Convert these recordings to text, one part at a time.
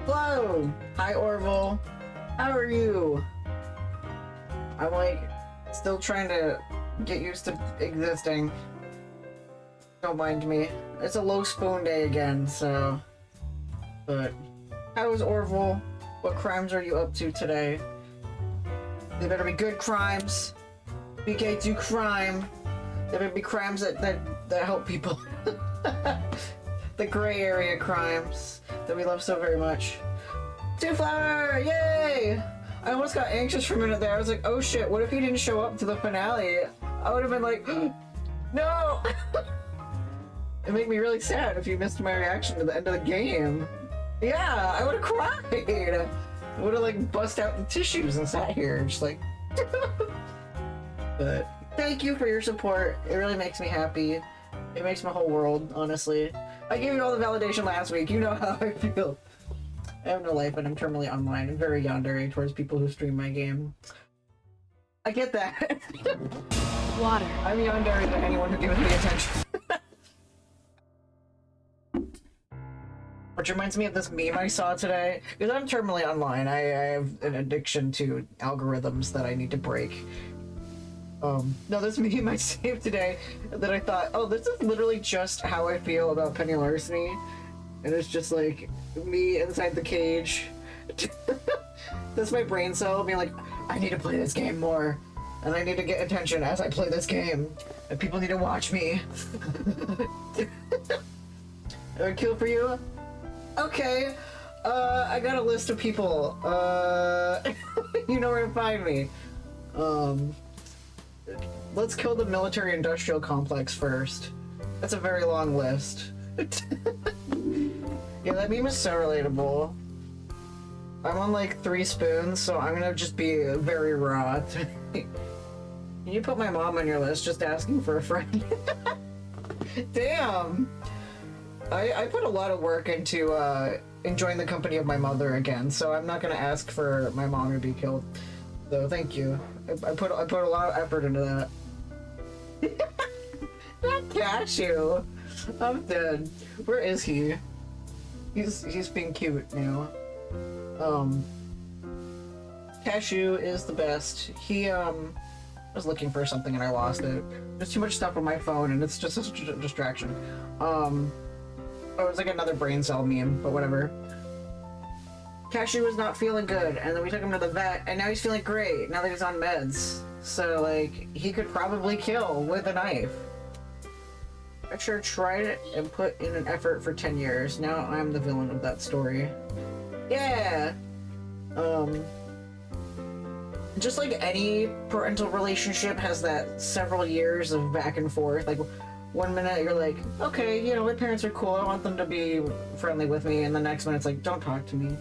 Hello! Hi, Orville. How are you? I'm like, still trying to get used to existing. Don't mind me. It's a low spoon day again, so... But, how is Orville? What crimes are you up to today? They better be good crimes. BK do crime. They better be crimes that help people. The gray area crimes that we love so very much. Two Flower! Yay! I almost got anxious for a minute there. I was like, oh shit, what if he didn't show up to the finale? I would have been like, no! It made me really sad if you missed my reaction to the end of the game. Yeah, I would have cried! I would have like bust out the tissues and sat here, just like... But thank you for your support. It really makes me happy. It makes my whole world, honestly. I gave you all the validation last week. You know how I feel. I have no life and I'm terminally online. I'm very yandere towards people who stream my game. I get that. Water. I'm yandere to anyone who gives me attention. Which reminds me of this meme I saw today. Because I'm terminally online. I have an addiction to algorithms that I need to break. No, this meme I saved today that I thought, oh, this is literally just how I feel about Penny Larceny. And it's just like me inside the cage. That's my brain cell being like, I need to play this game more. And I need to get attention as I play this game. And people need to watch me. Kill for you? Okay. I got a list of people. You know where to find me. Let's kill the military-industrial complex first. That's a very long list. Yeah, that meme is so relatable. I'm on like 3 spoons, so I'm gonna just be very raw. Can you put my mom on your list just asking for a friend? Damn! I put a lot of work into enjoying the company of my mother again, so I'm not gonna ask for my mom to be killed. So thank you. I put a lot of effort into that. Not Cashew! I'm dead. Where is he? He's being cute now. Cashew is the best. He was looking for something and I lost it. There's too much stuff on my phone and it's just a distraction. Oh, it's like another brain cell meme, but whatever. Cashew was not feeling good, and then we took him to the vet, and now he's feeling great, now that he's on meds. So, like, he could probably kill with a knife. I sure tried it and put in an effort for 10 years. Now I'm the villain of that story. Yeah! Just like any parental relationship has that several years of back and forth. Like, one minute you're like, okay, you know, my parents are cool, I want them to be friendly with me, and the next minute it's like, don't talk to me.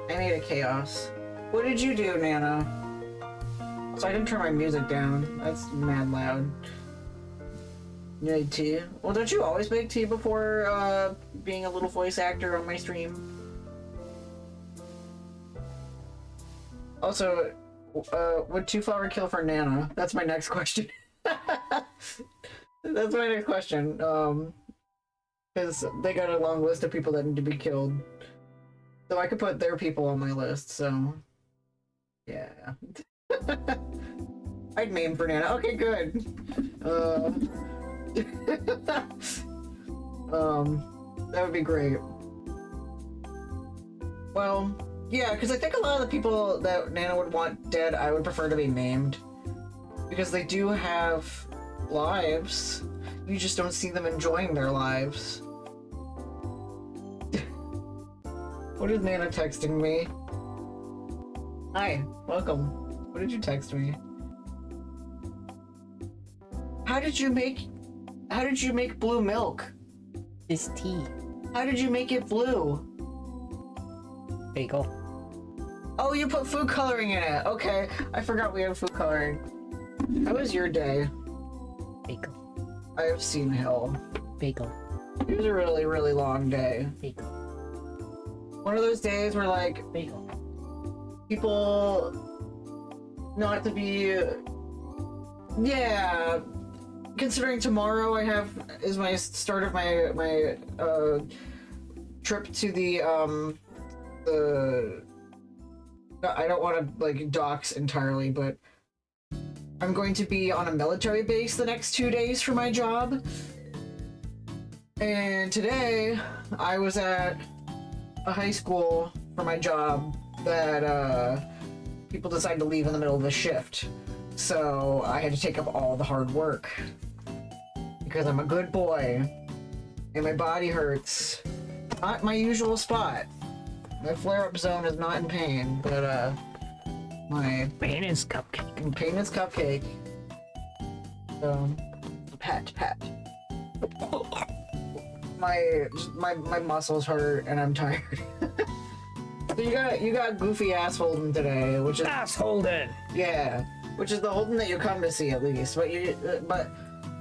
I made a chaos. What did you do, Nana? So I didn't turn my music down. That's mad loud. You made tea? Well, don't you always make tea before being a little voice actor on my stream? Also, would Two Flower kill for Nana? That's my next question. That's my next question. Because they got a long list of people that need to be killed. So I could put their people on my list, so... Yeah. I'd meme for Nana. Okay, good. That would be great. Well, yeah, because I think a lot of the people that Nana would want dead, I would prefer to be named. Because they do have lives. You just don't see them enjoying their lives. What is Nana texting me? Hi, welcome. What did you text me? How did you make blue milk? This tea. How did you make it blue? Bagel. Oh, you put food coloring in it. Okay, I forgot we have food coloring. How was your day? Bagel. I have seen hell. Bagel. It was a really, really long day. Bagel. One of those days where, like, Bagel. people not to be... Yeah, considering tomorrow is my start of my trip to the I don't want to like dox entirely, but I'm going to be on a military base the next 2 days for my job. And today I was at a high school for my job that people decided to leave in the middle of the shift. So I had to take up all the hard work because I'm a good boy and my body hurts. Not my usual spot. My flare-up zone is not in pain, but my pain is cupcake. Pain is cupcake. So pat. My muscles hurt and I'm tired. So you got goofy ass Holden today, which is ass Holden. Yeah, which is the Holden that you come to see at least. But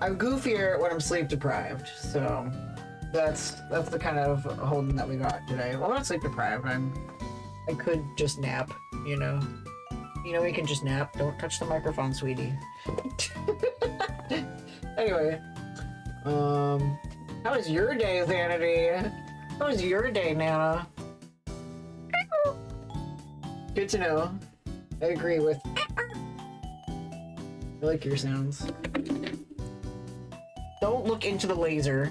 I'm goofier when I'm sleep deprived. So that's the kind of Holden that we got today. Well, I'm not sleep deprived. I could just nap. You know we can just nap. Don't touch the microphone, sweetie. Anyway, how was your day, Vanity? How was your day, Nana? Good to know. I agree with. I like your sounds. Don't look into the laser.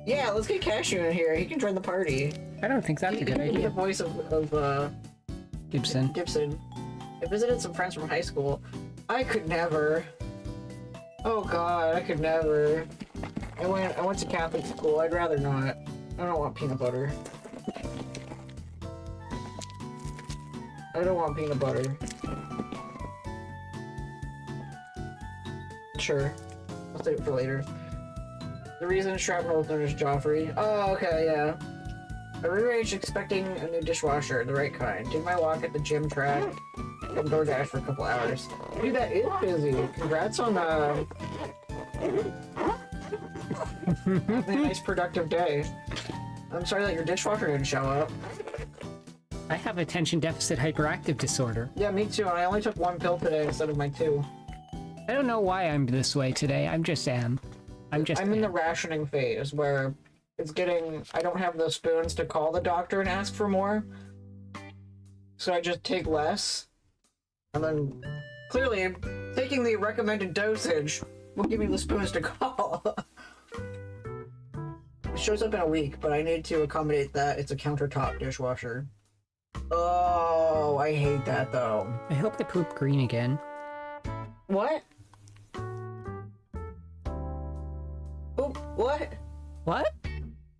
Yeah, let's get Cashew in here. He can join the party. I don't think that's a good idea. The voice of Gibson. I visited some friends from high school. I could never. Oh God, I could never. I went to Catholic school. I'd rather not. I don't want peanut butter. I don't want peanut butter. Sure. I'll save it for later. The reason Shrapnel is known as Joffrey. Oh, okay, yeah. I rearranged expecting a new dishwasher, the right kind. Did my walk at the gym track. From DoorDash for a couple hours. Dude, that is busy. Congrats on a nice productive day. I'm sorry that your dishwasher didn't show up. I have attention deficit hyperactive disorder. Yeah, me too, and I only took 1 pill today instead of my 2. I don't know why I'm this way today. I'm I'm in the rationing phase where it's getting. I don't have the spoons to call the doctor and ask for more. So I just take less. And then, clearly, taking the recommended dosage will give me the spoons to call. It shows up in a week, but I need to accommodate that. It's a countertop dishwasher. Oh, I hate that, though. I hope they poop green again. What? Poop? What? What?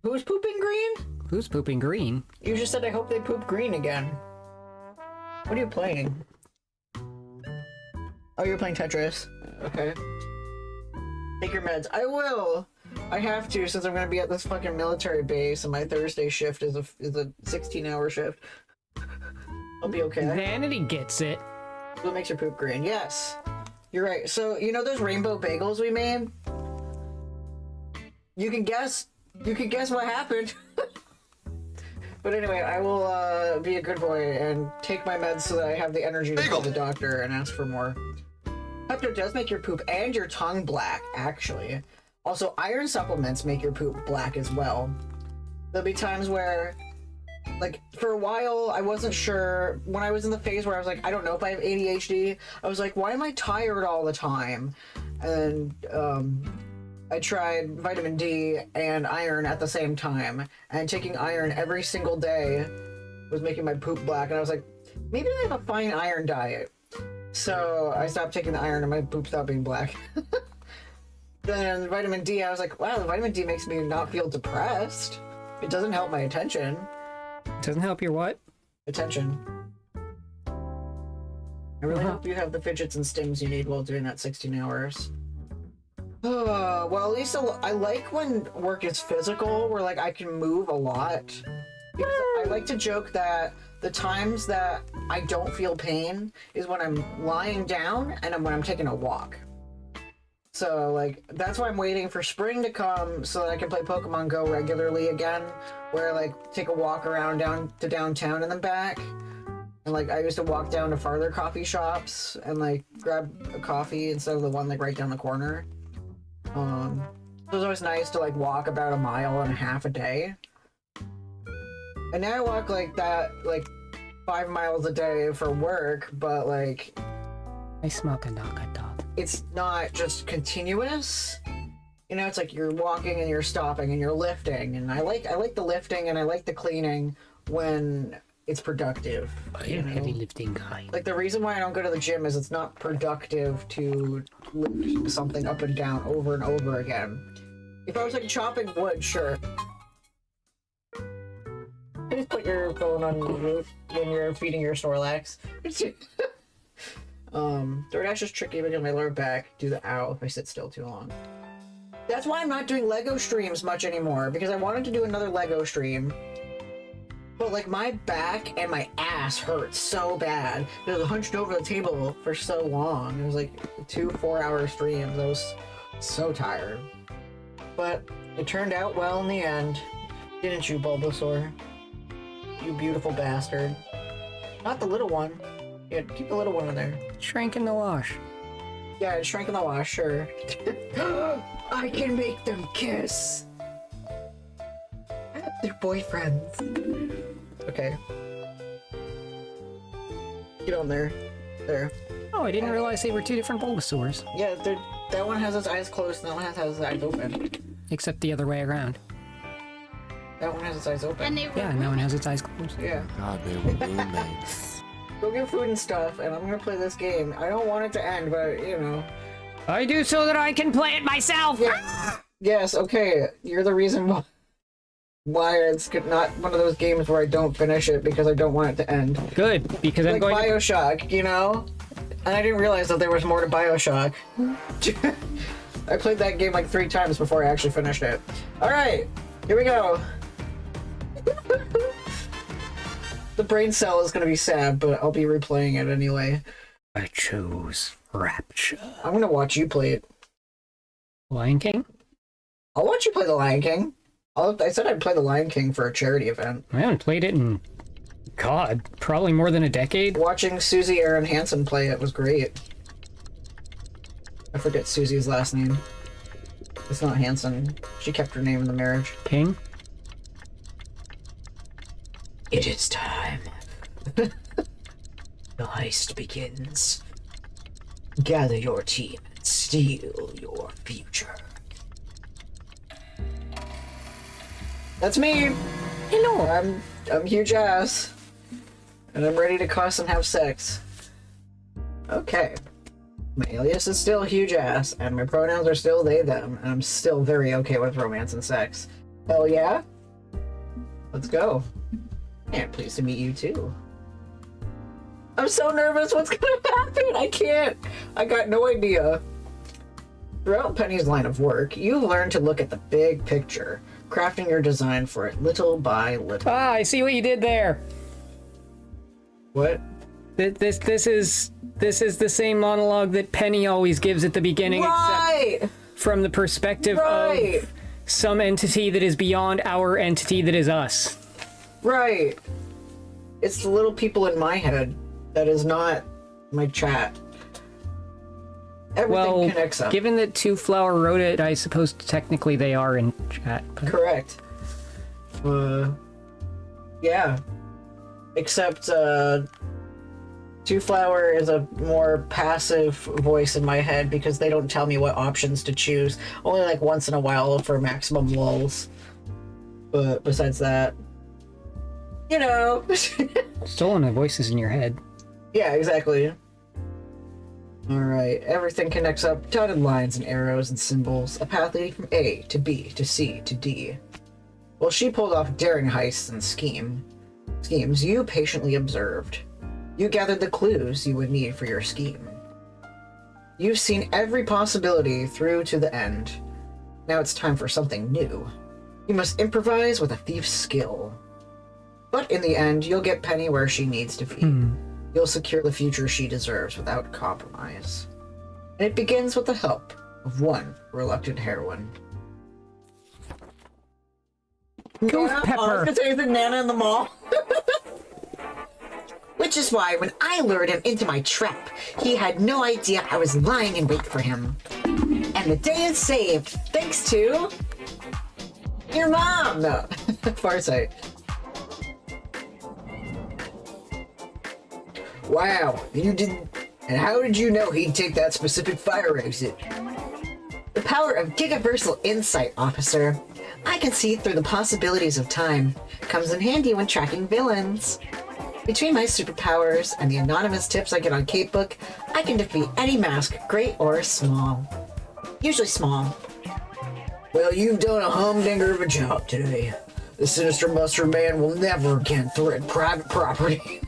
Who's pooping green? Who's pooping green? You just said I hope they poop green again. What are you playing? Oh, you're playing Tetris. Okay. Take your meds. I will! I have to, since I'm gonna be at this fucking military base and my Thursday shift is a 16-hour shift. I'll be okay. Vanity gets it. What makes your poop green? Yes. You're right. So, you know those rainbow bagels we made? You can guess what happened. But anyway, I will be a good boy and take my meds so that I have the energy to call the doctor and ask for more. Pepto does make your poop and your tongue black, actually. Also, iron supplements make your poop black as well. There'll be times where, like, for a while, I wasn't sure. When I was in the phase where I was like, I don't know if I have ADHD, I was like, why am I tired all the time? And I tried vitamin D and iron at the same time, and taking iron every single day was making my poop black, and I was like, maybe I have a fine iron diet. So I stopped taking the iron and my poop stopped being black. Then vitamin D, I was like, wow, the vitamin D makes me not feel depressed. It doesn't help my attention. Doesn't help your what? Attention. I really hope you have the fidgets and stims you need while doing that 16 hours. Well, at least I like when work is physical, where like I can move a lot. Because I like to joke that the times that I don't feel pain is when I'm lying down and when I'm taking a walk. So like that's why I'm waiting for spring to come so that I can play Pokemon Go regularly again, where I like take a walk around down to downtown and then back. And like I used to walk down to farther coffee shops and like grab a coffee instead of the one like right down the corner. it was always nice to like walk about 1.5 miles a day. And now I walk like that, like 5 miles a day for work, but like I smoke a knock dog. it's not just continuous. You know, it's like you're walking and you're stopping and you're lifting, and I like the lifting and I like the cleaning when it's productive. I am a heavy lifting guy. Like the reason why I don't go to the gym is it's not productive to lift something up and down over and over again. If I was like chopping wood, sure. Just put your phone on mute when you're feeding your Snorlax. DoorDash is tricky because my lower back do the ow if I sit still too long. That's why I'm not doing Lego streams much anymore, because I wanted to do another Lego stream. But like my back and my ass hurt so bad. I was hunched over the table for so long. It was like 2 4-hour streams. I was so tired. But it turned out well in the end. Didn't you, Bulbasaur? You beautiful bastard. Not the little one. Yeah, keep the little one in there. Shrank in the wash. Yeah, it shrank in the wash, sure. I can make them kiss. They're boyfriends. Okay. Get on there. There. Oh, I didn't realize they were 2 different Bulbasaurs. Yeah, that one has its eyes closed and that one has its eyes open. Except the other way around. That one has its eyes open. And they were Yeah, and that one has its eyes closed. Yeah. God, they were roommates. Go get food and stuff, and I'm gonna play this game. I don't want it to end, but, you know. I do so that I can play it myself! Yeah. Yes, okay. You're the reason why it's not one of those games where I don't finish it because I don't want it to end. Good, because I'm Like going to... Bioshock, you know? And I didn't realize that there was more to Bioshock. I played that game like 3 times before I actually finished it. Alright, here we go. The brain cell is gonna be sad, but I'll be replaying it anyway. I chose Rapture. I'm gonna watch you play it. Lion King? I'll watch you play The Lion King. I said I'd play The Lion King for a charity event. I haven't played it in... God, probably more than a decade. Watching Susie Aaron Hansen play it was great. I forget Susie's last name. It's not Hansen. She kept her name in the marriage. King? It is time. The heist begins. Gather your team and steal your future. That's me. Hello. I'm huge ass. And I'm ready to cuss and have sex. Okay. My alias is still huge ass, and my pronouns are still they, them, and I'm still very okay with romance and sex. Hell yeah? Let's go. And pleased to meet you too. I'm so nervous, what's gonna happen? I can't. I got no idea. Throughout Penny's line of work, you learn to look at the big picture, crafting your design for it little by little. Ah, I see what you did there. What? This is the same monologue that Penny always gives at the beginning, Right! except from the perspective Right! of some entity that is beyond our entity that is us. Right. It's the little people in my head that is not my chat. Everything connects up. Given that Two Flower wrote it, I suppose technically they are in chat. But... Correct. Yeah. Except, Two Flower is a more passive voice in my head because they don't tell me what options to choose. Only like once in a while for maximum lulls. But besides that, you know. Stolen the voices in your head. Yeah, exactly. Alright, everything connects up. Dotted lines and arrows and symbols. A path leading from A to B to C to D. While she pulled off daring heists and schemes, you patiently observed. You gathered the clues you would need for your scheme. You've seen every possibility through to the end. Now it's time for something new. You must improvise with a thief's skill. But in the end, you'll get Penny where she needs to be. You'll secure the future she deserves without compromise. And it begins with the help of one reluctant heroine. Ghost I was Pepper. gonna say the Nana in the mall. Which is why when I lured him into my trap, he had no idea I was lying in wait for him. And And the day is saved, thanks to your mom. No, Farsight. Wow, you didn't. And how did you know he'd take that specific fire exit? The power of Gigaversal Insight, officer. I can see through the possibilities of time. Comes in handy when tracking villains. Between my superpowers and the anonymous tips I get on Capebook, I can defeat any mask, great or small. Usually small. Well, you've done a humdinger of a job today. The sinister mustard man will never again threaten private property.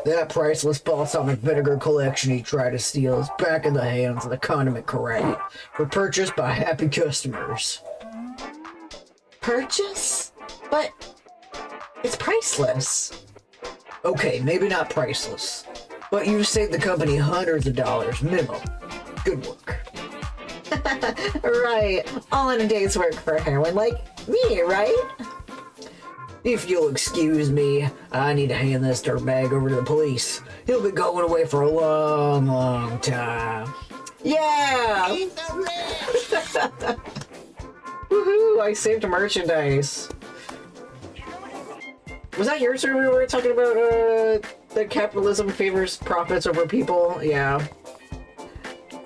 That priceless balsamic vinegar collection he tried to steal is back in the hands of the condiment corral for purchase by happy customers. Purchase? But it's priceless. Okay, maybe not priceless, but you've saved the company hundreds of dollars minimum. Good work. Right, all in a day's work for a heroine like me, right? If you'll excuse me, I need to hand this dirtbag over to the police. He'll be going away for a long, long time. Yeah! Woohoo! I saved merchandise. Was that yours where we were talking about that capitalism favors profits over people? Yeah.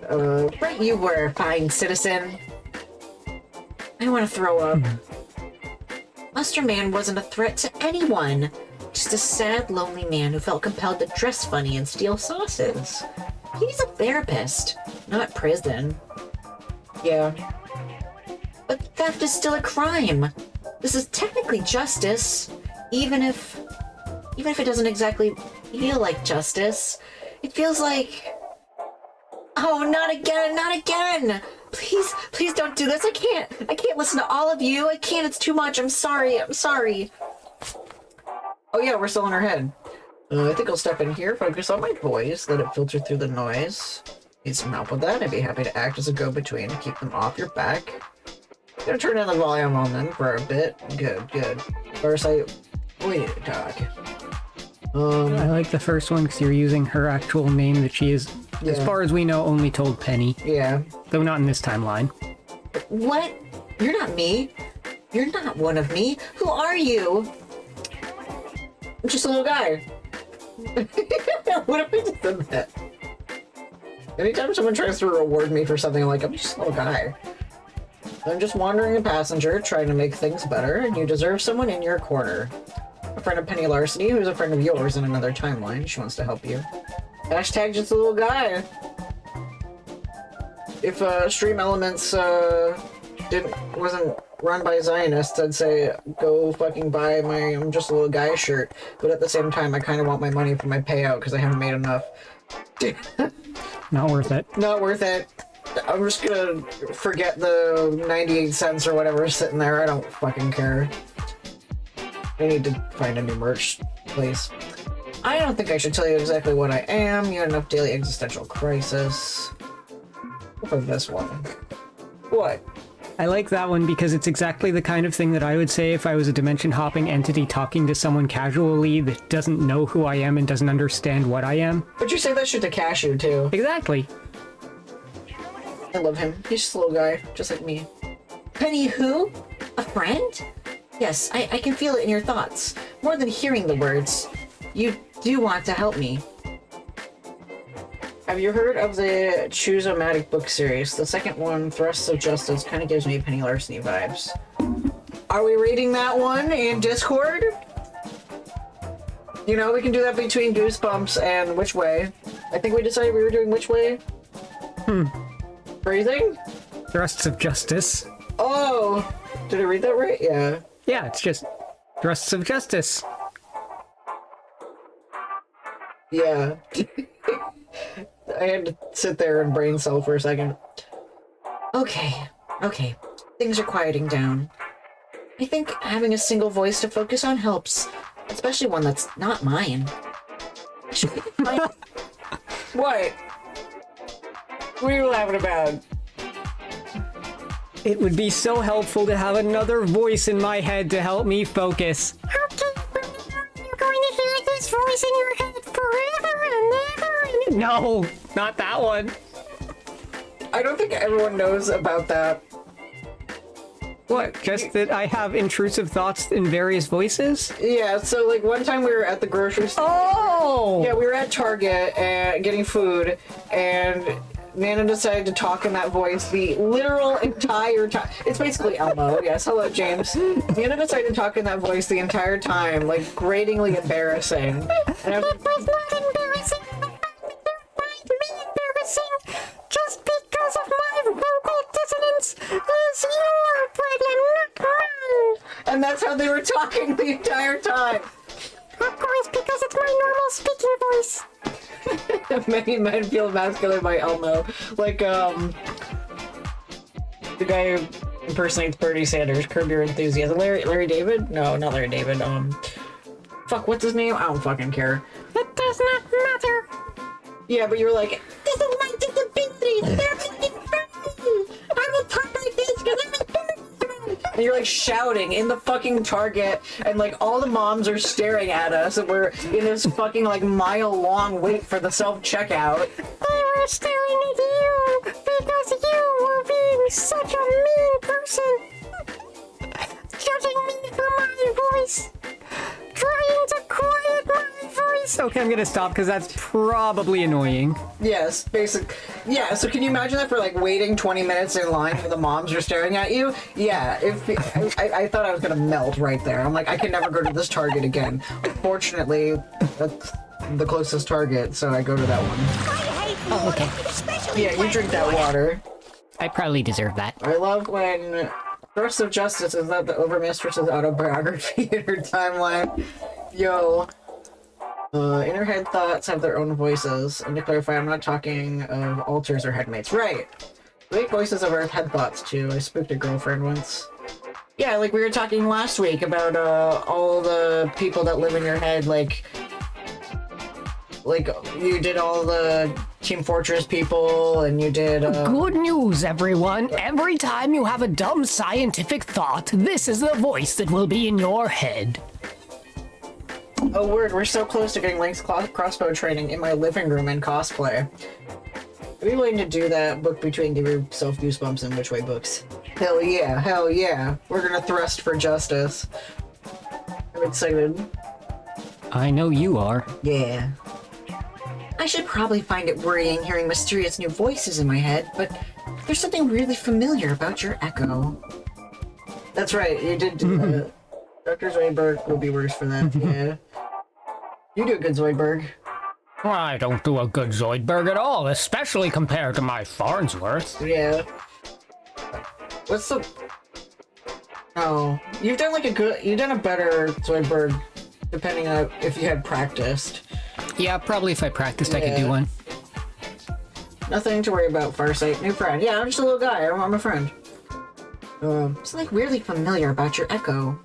Right you were, fine citizen. I want to throw up. Muster Man wasn't a threat to anyone. Just a sad, lonely man who felt compelled to dress funny and steal sauces. He's a therapist, not prison. Yeah. But theft is still a crime. This is technically justice, even if it doesn't exactly feel like justice. It feels like... Oh, not again, not again! Please don't do this. I can't listen to all of you. I can't, it's too much. I'm sorry. Oh yeah, we're still in our head. I think I'll step in here, focus on my voice, let it filter through the noise. Need some help with that? I'd be happy to act as a go-between to keep them off your back. Gonna turn down the volume on then for a bit. Good. First, we need to talk. I like the first one because you're using her actual name that she is, as far as we know, only told Penny. Yeah. Though not in this timeline. What? You're not me. You're not one of me. Who are you? I'm just a little guy. What if I just said that? Anytime someone tries to reward me for something, I'm like, I'm just a little guy. I'm just wandering a passenger trying to make things better, and you deserve someone in your corner. A friend of Penny Larceny, who's a friend of yours in another timeline. She wants to help you. Hashtag just a little guy. If Stream Elements wasn't run by Zionists, I'd say go fucking buy my I'm just a little guy shirt. But at the same time, I kind of want my money for my payout because I haven't made enough. Not worth it. Not worth it. I'm just gonna forget the 98 cents or whatever is sitting there. I don't fucking care. I need to find a new merch place. I don't think I should tell you exactly what I am. You had enough daily existential crisis. For this one. What? I like that one because it's exactly the kind of thing that I would say if I was a dimension-hopping entity talking to someone casually that doesn't know who I am and doesn't understand what I am. But you say that shit to Cashew, too. Exactly. I love him. He's just a little guy, just like me. Penny who? A friend? Yes, I can feel it in your thoughts. More than hearing the words. You do want to help me. Have you heard of the Choose-O-Matic book series? The second one, Thrusts of Justice, kind of gives me Penny Larceny vibes. Are we reading that one in Discord? You know, we can do that between Goosebumps and Which Way. I think we decided we were doing Which Way. Phrasing? Thrusts of Justice. Oh! Did I read that right? Yeah. Yeah, it's just Thrusts of Justice. Yeah. I had to sit there and brain cell for a second. Okay. Things are quieting down. I think having a single voice to focus on helps, especially one that's not mine. What? What are you laughing about? It would be so helpful to have another voice in my head to help me focus. You're going to hear this voice in your head forever and ever and No, not that one. I don't think everyone knows about that. What? Just that I have intrusive thoughts in various voices? Yeah, so like one time we were at the grocery store. Oh! Yeah, we were at Target and getting food, and Nana decided to talk in that voice the literal entire time. It's basically Elmo. Yes, hello, James. Nana decided to talk in that voice the entire time, like gratingly embarrassing. And I was It was not embarrassing. The fact that you find me embarrassing just because of my vocal dissonance is your problem, not mine. and that's how they were talking the entire time. Of course, because it's my normal speaking voice. Many men feel emasculated by Elmo. Like, the guy who impersonates Bernie Sanders, Curb Your Enthusiasm. Larry David? No, not Larry David. Fuck, what's his name? I don't fucking care. It does not matter. Yeah, but you're like, This is my disability. They're making fun of me. I will talk like this because I'm a person. and you're like shouting in the fucking Target, and like all the moms are staring at us, and we're in this fucking like mile-long wait for the self-checkout. They were staring at you because you were being such a mean person. Judging me for my voice. Trying to quiet my voice. Okay, I'm gonna stop because that's probably annoying. Yes, basic. Yeah, so can you imagine that for like waiting 20 minutes in line when the moms are staring at you? Yeah, I thought I was gonna melt right there. I'm like, I can never go to this Target again. Unfortunately, that's the closest Target, so I go to that one. Oh, okay. Yeah, you drink that water. I probably deserve that. I love when Thrust of Justice is not the Overmistress's autobiography in her timeline. Yo. Inner head thoughts have their own voices. And to clarify, I'm not talking of alters or headmates. Right. We make voices of our head thoughts too. I spooked a girlfriend once. Yeah, like we were talking last week about all the people that live in your head, like you did all the Team Fortress people, and you did Good news, everyone. Every time you have a dumb scientific thought, this is the voice that will be in your head. oh word, we're so close to getting Link's crossbow training in my living room in cosplay. I'd be willing to do that book between Give Yourself Goosebumps and Which Way books. Hell yeah. We're gonna thrust for justice. I'm excited. I know you are. Yeah. I should probably find it worrying hearing mysterious new voices in my head, but there's something really familiar about your echo. That's right, you did do that. Dr. Zoidberg will be worse for that, yeah. You do a good Zoidberg. I don't do a good Zoidberg at all, especially compared to my Farnsworth. Yeah. What's the... Oh, you've done like you've done a better Zoidberg, depending on if you had practiced. Yeah, probably if I practiced, I could do one. Nothing to worry about, Farsight. New friend. Yeah, I'm just a little guy. I'm a friend. Something weirdly familiar about your echo.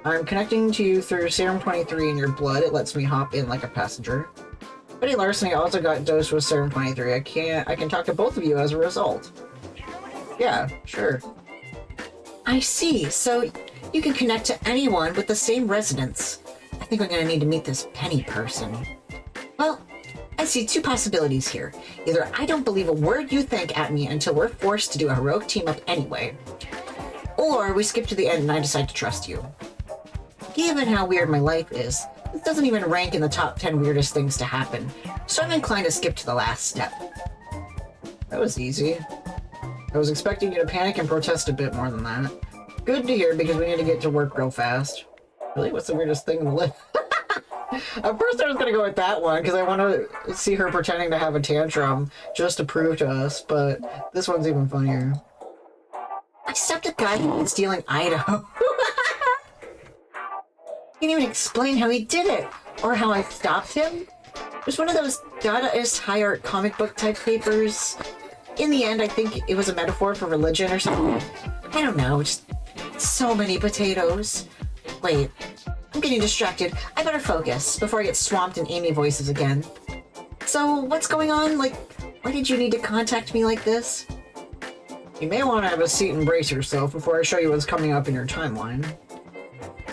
I'm connecting to you through Serum 23 in your blood. It lets me hop in like a passenger. Buddy Larceny also got dosed with Serum 23. I can talk to both of you as a result. Yeah, sure. I see. So you can connect to anyone with the same resonance. I think I'm gonna need to meet this Penny person. Well, I see two possibilities here. Either I don't believe a word you think at me until we're forced to do a heroic team-up anyway, or we skip to the end and I decide to trust you. Given how weird my life is, this doesn't even rank in the top 10 weirdest things to happen, so I'm inclined to skip to the last step. That was easy. I was expecting you to panic and protest a bit more than that. Good to hear, because we need to get to work real fast. Really? What's the weirdest thing in the list? At first I was gonna go with that one, because I want to see her pretending to have a tantrum, just to prove to us, but this one's even funnier. I stopped a guy who was stealing Idaho. Can't even explain how he did it, or how I stopped him. It was one of those Dadaist high art comic book type papers. In the end, I think it was a metaphor for religion or something. I don't know, just so many potatoes. Wait, I'm getting distracted. I better focus before I get swamped in Amy voices again. So, what's going on? Like, why did you need to contact me like this? You may want to have a seat and brace yourself before I show you what's coming up in your timeline.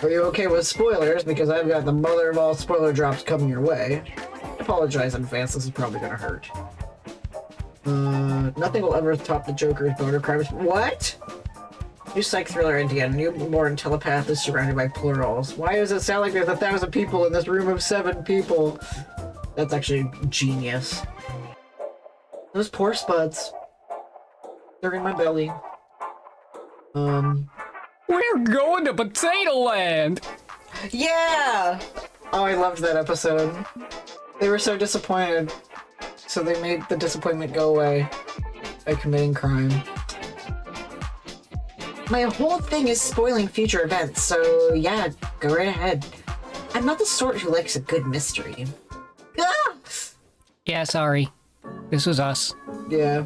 Are you okay with spoilers? Because I've got the mother of all spoiler drops coming your way. I apologize in advance, this is probably gonna hurt. Nothing will ever top the Joker's boner crimes. What? New psych thriller idea. Newborn telepath is surrounded by plurals. Why does it sound like there's 1,000 people in this room of 7 people? That's actually genius. Those poor spuds. They're in my belly. We're going to Potato Land! Yeah! Oh, I loved that episode. They were so disappointed. So they made the disappointment go away by committing crime. My whole thing is spoiling future events, so yeah, go right ahead. I'm not the sort who likes a good mystery. Ah! Yeah, sorry. This was us. Yeah.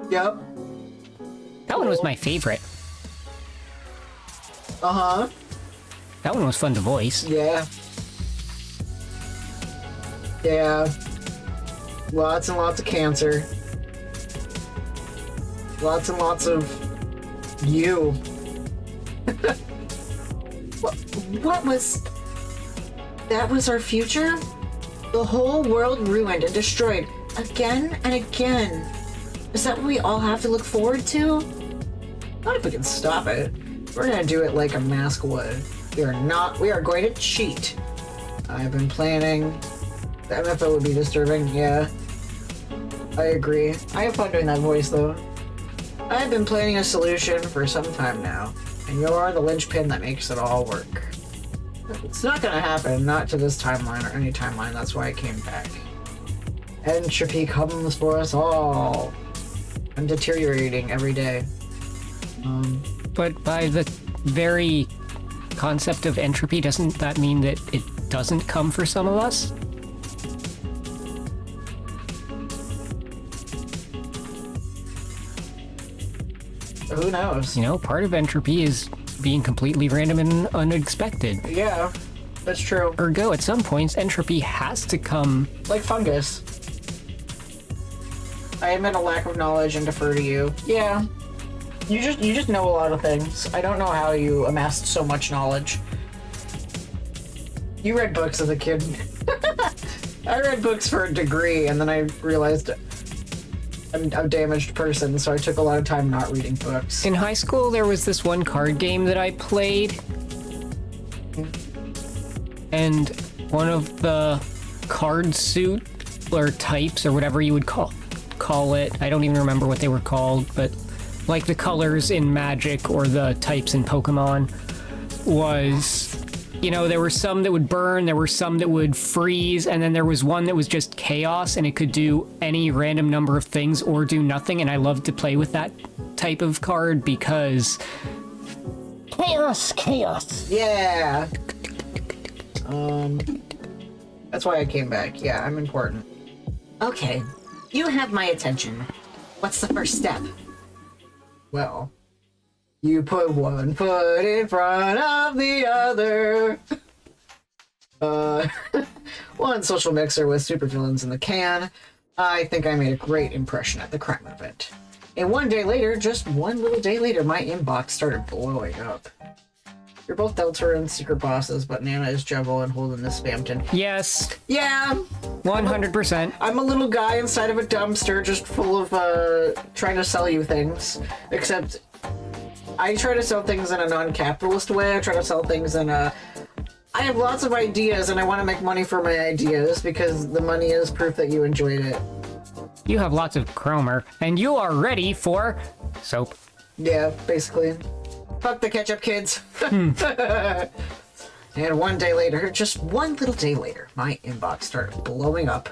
Yep. That one was my favorite. Uh-huh. That one was fun to voice. Yeah. Yeah. Lots and lots of cancer. Lots and lots of you. What was... That was our future? The whole world ruined and destroyed again and again. Is that what we all have to look forward to? Not if we can stop it. We're gonna do it like a mask would. We are going to cheat. I've been planning. The MFO would be disturbing, yeah. I agree. I have fun doing that voice though. I've been planning a solution for some time now, and you're the linchpin that makes it all work. It's not gonna happen, not to this timeline or any timeline, that's why I came back. Entropy comes for us all. I'm deteriorating every day. But by the very concept of entropy, doesn't that mean that it doesn't come for some of us? Who knows? You know, part of entropy is being completely random and unexpected. Yeah, that's true. Ergo, at some points, entropy has to come... Like fungus. I admit a lack of knowledge and defer to you. Yeah. You just know a lot of things. I don't know how you amassed so much knowledge. You read books as a kid. I read books for a degree, and then I realized I'm a damaged person, so I took a lot of time not reading books. In high school, there was this one card game that I played. And one of the card suit, or types, or whatever you would call it, I don't even remember what they were called, but like the colors in Magic or the types in Pokemon was, you know, there were some that would burn, there were some that would freeze, and then there was one that was just chaos, and it could do any random number of things or do nothing, and I loved to play with that type of card because... Chaos! Yeah! That's why I came back. Yeah, I'm important. Okay, you have my attention. What's the first step? Well, you put one foot in front of the other. One social mixer with supervillains in the can. I think I made a great impression at the crime event. And one day later, just one little day later, my inbox started blowing up. You're both Delta secret bosses, but Nana is Jevil and Holden is Spamton. Yes, Yeah! 100%. I'm a little guy inside of a dumpster just full of, trying to sell you things. Except, I try to sell things in a non-capitalist way. I try to sell things in a... I have lots of ideas and I want to make money for my ideas because the money is proof that you enjoyed it. You have lots of chromer, and you are ready for soap. Yeah, basically. Fuck the ketchup, kids. And one day later, just one little day later, my inbox started blowing up.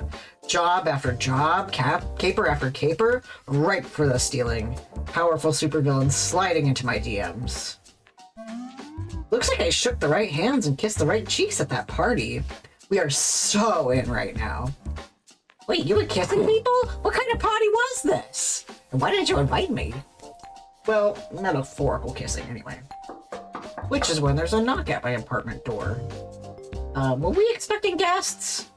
Job after job, caper after caper, ripe for the stealing. Powerful supervillains sliding into my DMs. Looks like I shook the right hands and kissed the right cheeks at that party. We are so in right now. Wait, you were kissing people? What kind of party was this? And why didn't you invite me? Well, metaphorical kissing, anyway. Which is when there's a knock at my apartment door. Were we expecting guests?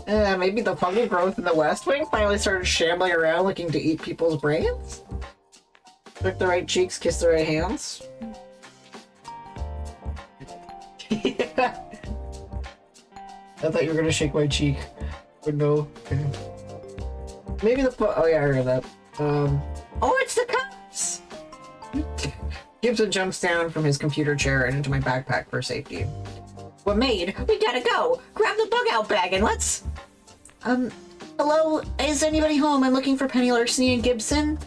Maybe the fungal growth in the West Wing finally started shambling around looking to eat people's brains? Lick the right cheeks, kiss the right hands? I thought you were gonna shake my cheek. But no. Okay. Maybe oh yeah, I heard that. Oh, it's the cops! Gibson jumps down from his computer chair and into my backpack for safety. We're made. We gotta go. Grab the bug out bag and let's... Hello? Is anybody home? I'm looking for Penny, Larceny, and Gibson.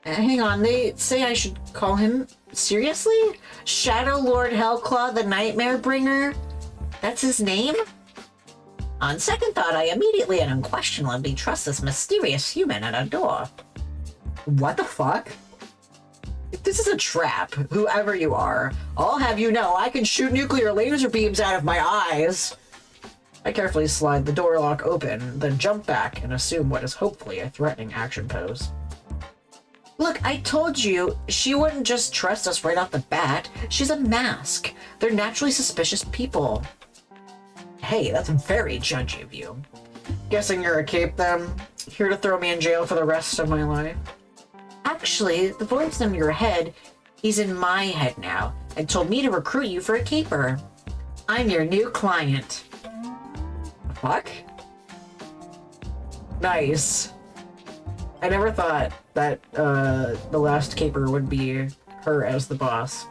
Hang on, they say I should call him. Seriously? Shadow Lord Hellclaw, the Nightmare Bringer? That's his name? On second thought, I immediately and unquestionably trust this mysterious human at our door. What the fuck? If this is a trap, whoever you are, I'll have you know I can shoot nuclear laser beams out of my eyes. I carefully slide the door lock open, then jump back and assume what is hopefully a threatening action pose. Look, I told you, she wouldn't just trust us right off the bat. She's a mask. They're naturally suspicious people. Hey, that's very judgy of you. Guessing you're a cape then? Here to throw me in jail for the rest of my life? Actually, the voice in your head, he's in my head now, and told me to recruit you for a caper. I'm your new client. Fuck? Nice. I never thought that the last caper would be her as the boss.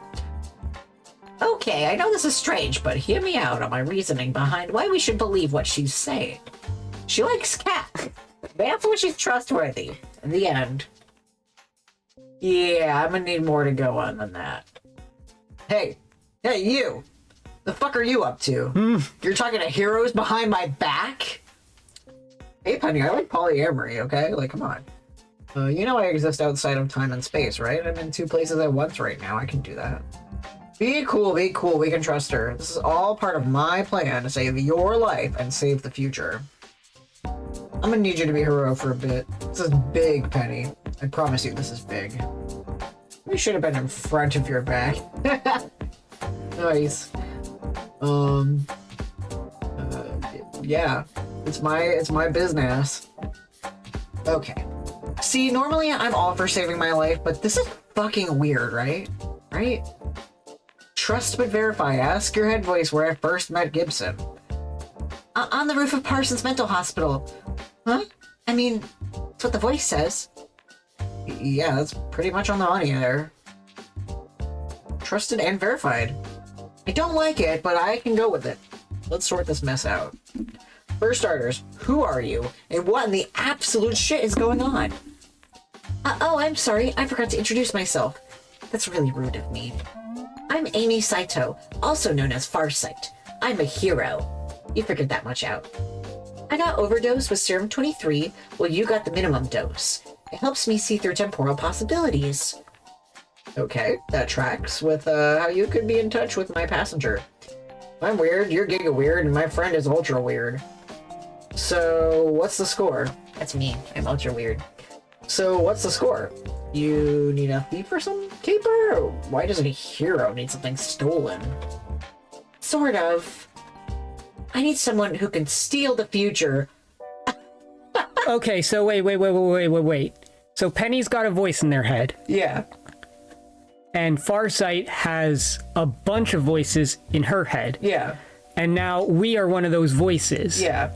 Okay, I know this is strange, but hear me out on my reasoning behind why we should believe what she's saying. She likes cat. Therefore, she's trustworthy. In the end. Yeah, I'm gonna need more to go on than that. Hey, you! The fuck are you up to? You're talking to heroes behind my back? Hey, Penny, I like polyamory, okay? Like, come on. You know I exist outside of time and space, right? I'm in 2 places at once right now. I can do that. Be cool, we can trust her. This is all part of my plan to save your life and save the future. I'm gonna need you to be hero for a bit. This is big, Penny. I promise you this is big. We should have been in front of your back. Nice. Yeah. It's my business. Okay. See, normally I'm all for saving my life, but this is fucking weird, right? Right? Trust but verify. Ask your head voice where I first met Gibson. On the roof of Parsons Mental Hospital. Huh? I mean, that's what the voice says. Yeah, that's pretty much on the money there. Trusted and verified. I don't like it, but I can go with it. Let's sort this mess out. For starters, who are you, and what in the absolute shit is going on? Oh, I'm sorry. I forgot to introduce myself. That's really rude of me. I'm Amy Saito, also known as Farsight. I'm a hero. You figured that much out. I got overdosed with Serum 23, while you got the minimum dose. It helps me see through temporal possibilities. Okay, that tracks with how you could be in touch with my passenger. I'm weird, you're giga weird, and my friend is ultra weird. So, what's the score? That's me. I'm ultra weird. So, what's the score? You need a thief or some caper? Or why does a hero need something stolen? Sort of. I need someone who can steal the future. Okay, so wait. So Penny's got a voice in their head, Yeah. and Farsight has a bunch of voices in her head. Yeah. And now we are one of those voices. Yeah.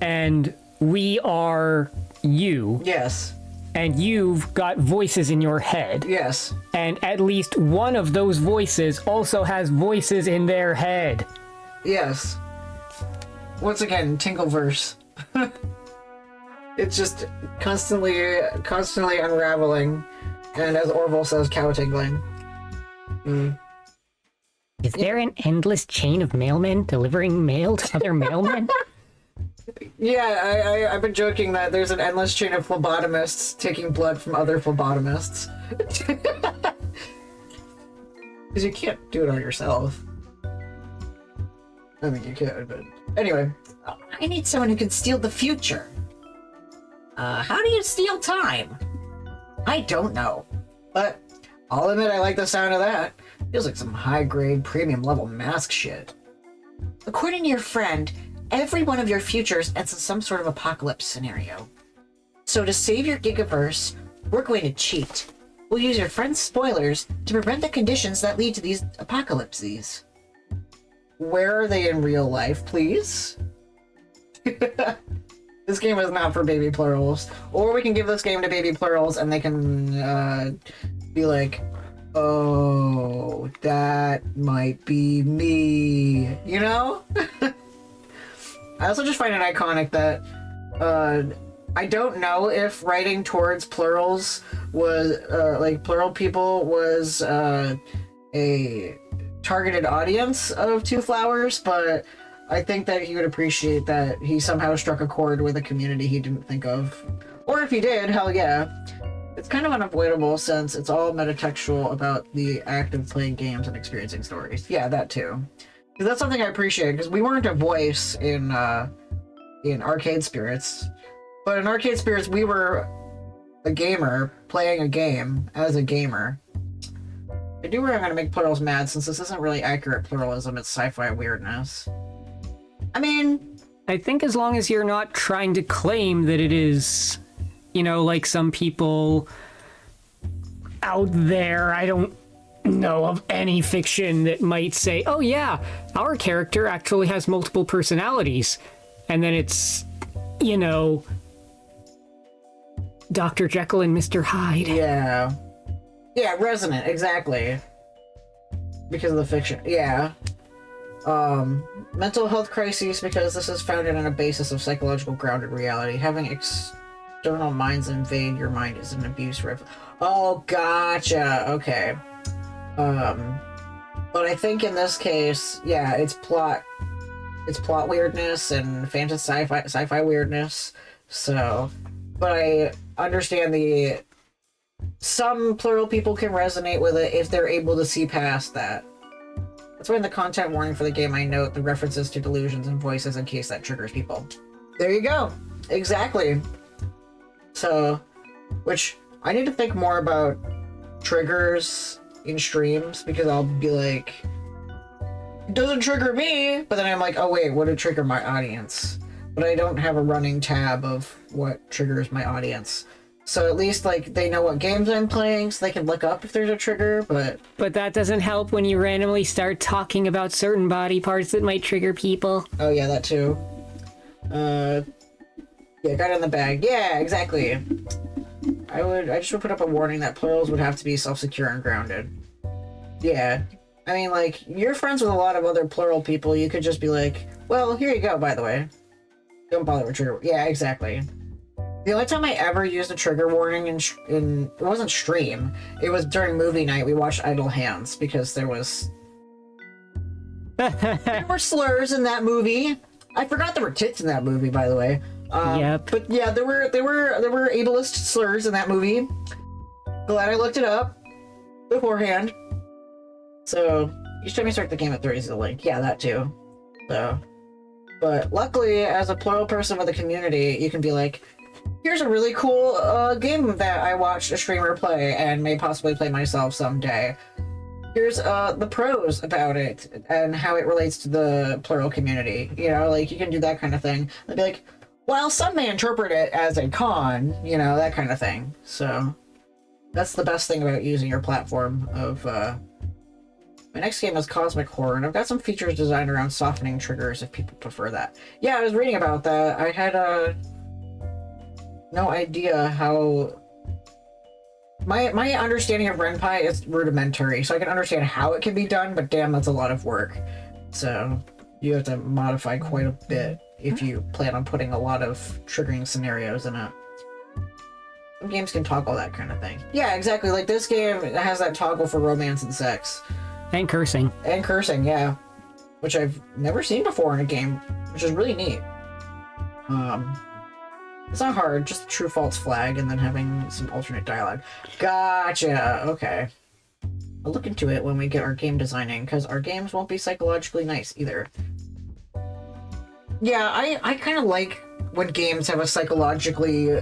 And we are you. Yes. And you've got voices in your head. Yes. And at least one of those voices also has voices in their head. Yes. Once again, Tinkleverse. It's just constantly unraveling. And as Orville says, cow tingling. Is there an endless chain of mailmen delivering mail to other mailmen? Yeah, I've been joking that there's an endless chain of phlebotomists taking blood from other phlebotomists. Because you can't do it all yourself. I mean, you could, but... Anyway. I need someone who can steal the future. How do you steal time? I don't know. But I'll admit I like the sound of that. Feels like some high-grade, premium-level mask shit. According to your friend, every one of your futures ends in some sort of apocalypse scenario. So to save your Gigaverse, we're going to cheat. We'll use your friend's spoilers to prevent the conditions that lead to these apocalypses. Where are they in real life, please? This game is not for baby plurals. Or we can give this game to baby plurals and they can be like, oh, that might be me. You know? I also just find it iconic that I don't know if writing towards plurals was, like, plural people was a targeted audience of Two Flowers, but I think that he would appreciate that he somehow struck a chord with a community he didn't think of. Or if he did, hell yeah. It's kind of unavoidable since it's all metatextual about the act of playing games and experiencing stories. Yeah, that too. 'Cause that's something I appreciate, because we weren't a voice in Arcade Spirits. But in Arcade Spirits, we were a gamer playing a game as a gamer. I do worry I'm going to make plurals mad since this isn't really accurate pluralism, it's sci-fi weirdness. I mean... I think as long as you're not trying to claim that it is, you know, like some people out there, I don't know of any fiction that might say, oh yeah, our character actually has multiple personalities. And then it's, you know, Dr. Jekyll and Mr. Hyde. Yeah. Yeah, resonant, exactly. Because of the fiction. Yeah. Mental health crises, because this is founded on a basis of psychological grounded reality. Having external minds invade your mind is an abuse riff. Oh, gotcha. Okay. But I think in this case, yeah, it's plot weirdness and fantasy sci-fi weirdness. So, but I understand some plural people can resonate with it if they're able to see past that. That's why in the content warning for the game I note the references to delusions and voices in case that triggers people. There you go. Exactly. So, which I need to think more about triggers in streams, because I'll be like, it doesn't trigger me, but then I'm like, oh wait, what would trigger my audience? But I don't have a running tab of what triggers my audience. So at least, like, they know what games I'm playing, so they can look up if there's a trigger, but... But that doesn't help when you randomly start talking about certain body parts that might trigger people. Oh yeah, that too. Yeah, got it in the bag. Yeah, exactly. I just would put up a warning that plurals would have to be self-secure and grounded. Yeah. I mean, like, you're friends with a lot of other plural people, you could just be like, well, here you go, by the way. Don't bother with trigger... Yeah, exactly. The only time I ever used a trigger warning in it wasn't stream. It was during movie night. We watched Idle Hands because there were slurs in that movie. I forgot there were tits in that movie, by the way. Yep. But yeah, there were ableist slurs in that movie. Glad I looked it up beforehand. So each time you start the game at 30 is a link. Yeah, that too. So, but luckily, as a plural person with a community, you can be like, here's a really cool game that I watched a streamer play and may possibly play myself someday. Here's the pros about it and how it relates to the plural community. You know, like, you can do that kind of thing. They'd be like, well, some may interpret it as a con, you know, that kind of thing. So that's the best thing about using your platform of... My next game is Cosmic Horror, and I've got some features designed around softening triggers if people prefer that. Yeah, I was reading about that. I had no idea how... My understanding of Ren'Py is rudimentary, so I can understand how it can be done, but damn, that's a lot of work. So you have to modify quite a bit if you plan on putting a lot of triggering scenarios in it. Some games can toggle that kind of thing. Yeah, exactly. Like this game has that toggle for romance and sex. And cursing. And cursing, yeah. Which I've never seen before in a game, which is really neat. It's not hard, just true false flag and then having some alternate dialogue. Gotcha, okay. I'll look into it when we get our game designing, because our games won't be psychologically nice either. Yeah, I kind of like when games have a psychologically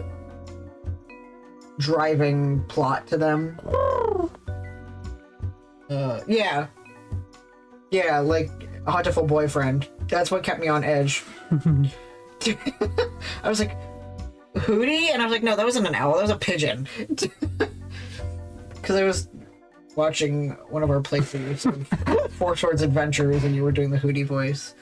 driving plot to them. Yeah. Yeah, like a Hatoful Boyfriend. That's what kept me on edge. I was like, Hootie? And I was like, no, that wasn't an owl, that was a pigeon. Because I was watching one of our playthroughs of Four Swords Adventures and you were doing the Hootie voice.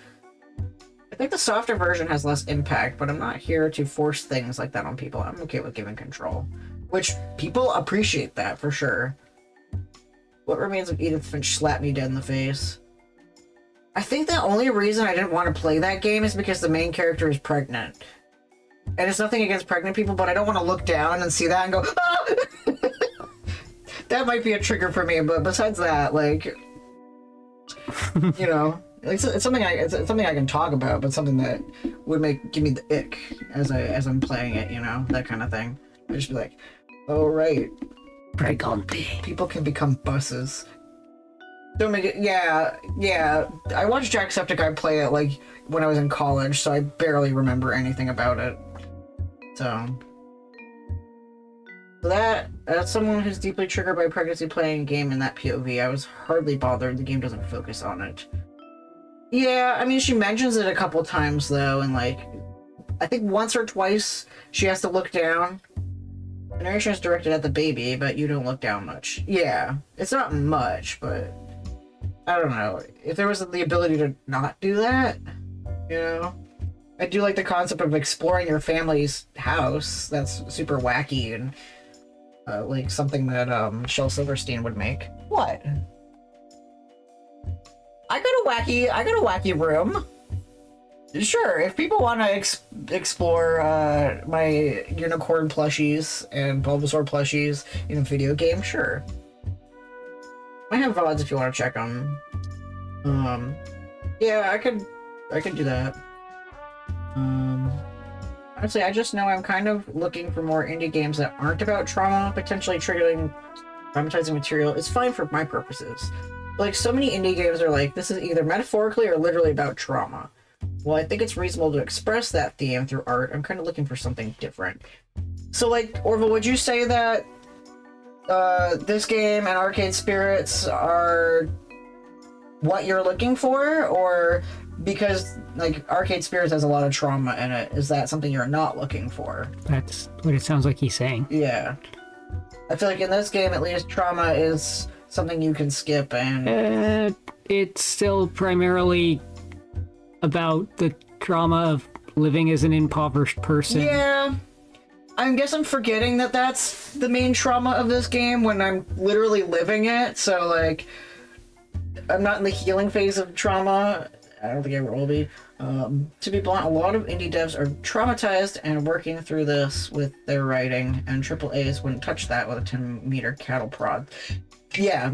think the softer version has less impact, but I'm not here to force things like that on people. I'm okay with giving control, which people appreciate that for sure. What remains of Edith Finch slapped me dead in the face. I think the only reason I didn't want to play that game is because the main character is pregnant. And it's nothing against pregnant people, but I don't want to look down and see that and go, ah! That might be a trigger for me, but besides that, like, you know, it's something I can talk about, but something that would give me the ick as I'm playing it, you know, that kind of thing. I just be like, oh right, Pregante. people can become buses. Don't make it. Yeah. I watched Jacksepticeye play it like when I was in college, so I barely remember anything about it. So that, as someone who's deeply triggered by pregnancy playing a game in that POV, I was hardly bothered. The game doesn't focus on it. Yeah, I mean, she mentions it a couple times though, and like, I think once or twice she has to look down. The narration is directed at the baby, but you don't look down much. Yeah, it's not much, but I don't know. If there was the ability to not do that, you know? I do like the concept of exploring your family's house. That's super wacky and like something that Shel Silverstein would make. What? I got a wacky room. Sure, if people want to explore my unicorn plushies and Bulbasaur plushies in a video game, sure. I have VODs if you want to check them. Yeah, I could do that. Honestly, I just know I'm kind of looking for more indie games that aren't about trauma, potentially triggering traumatizing material. It's fine for my purposes. But, like, so many indie games are like, this is either metaphorically or literally about trauma. Well, I think it's reasonable to express that theme through art. I'm kind of looking for something different. So, like, Orville, would you say that this game and Arcade Spirits are what you're looking for, or because like Arcade Spirits has a lot of trauma in it, is that something you're not looking for? That's what it sounds like he's saying. Yeah, I feel like in this game at least trauma is something you can skip, and It's still primarily about the trauma of living as an impoverished person. yeah, I guess I'm forgetting that that's the main trauma of this game when I'm literally living it. So like, I'm not in the healing phase of trauma. I don't think I ever will be. To be blunt, a lot of indie devs are traumatized and working through this with their writing, and AAAs wouldn't touch that with a 10-meter cattle prod. Yeah.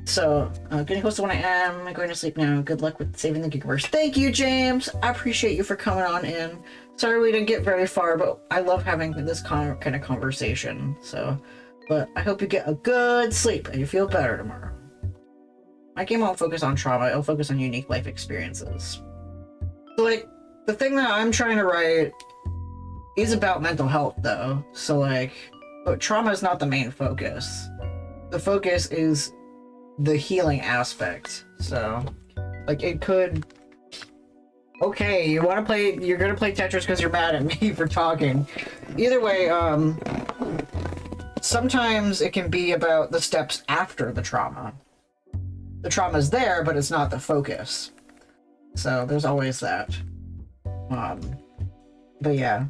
So, getting close to 1 a.m. I'm going to sleep now. Good luck with saving the Gigaverse. Thank you, James! I appreciate you for coming on in. Sorry we didn't get very far, but I love having this kind of conversation. So, but I hope you get a good sleep and you feel better tomorrow. My game won't focus on trauma, it'll focus on unique life experiences. So, like, the thing that I'm trying to write is about mental health, though. So, like, but trauma is not the main focus. The focus is the healing aspect. So, like, it could... Okay, you're gonna play Tetris because you're mad at me for talking. Either way, sometimes it can be about the steps after the trauma. The trauma's there, but it's not the focus. So there's always that. But yeah.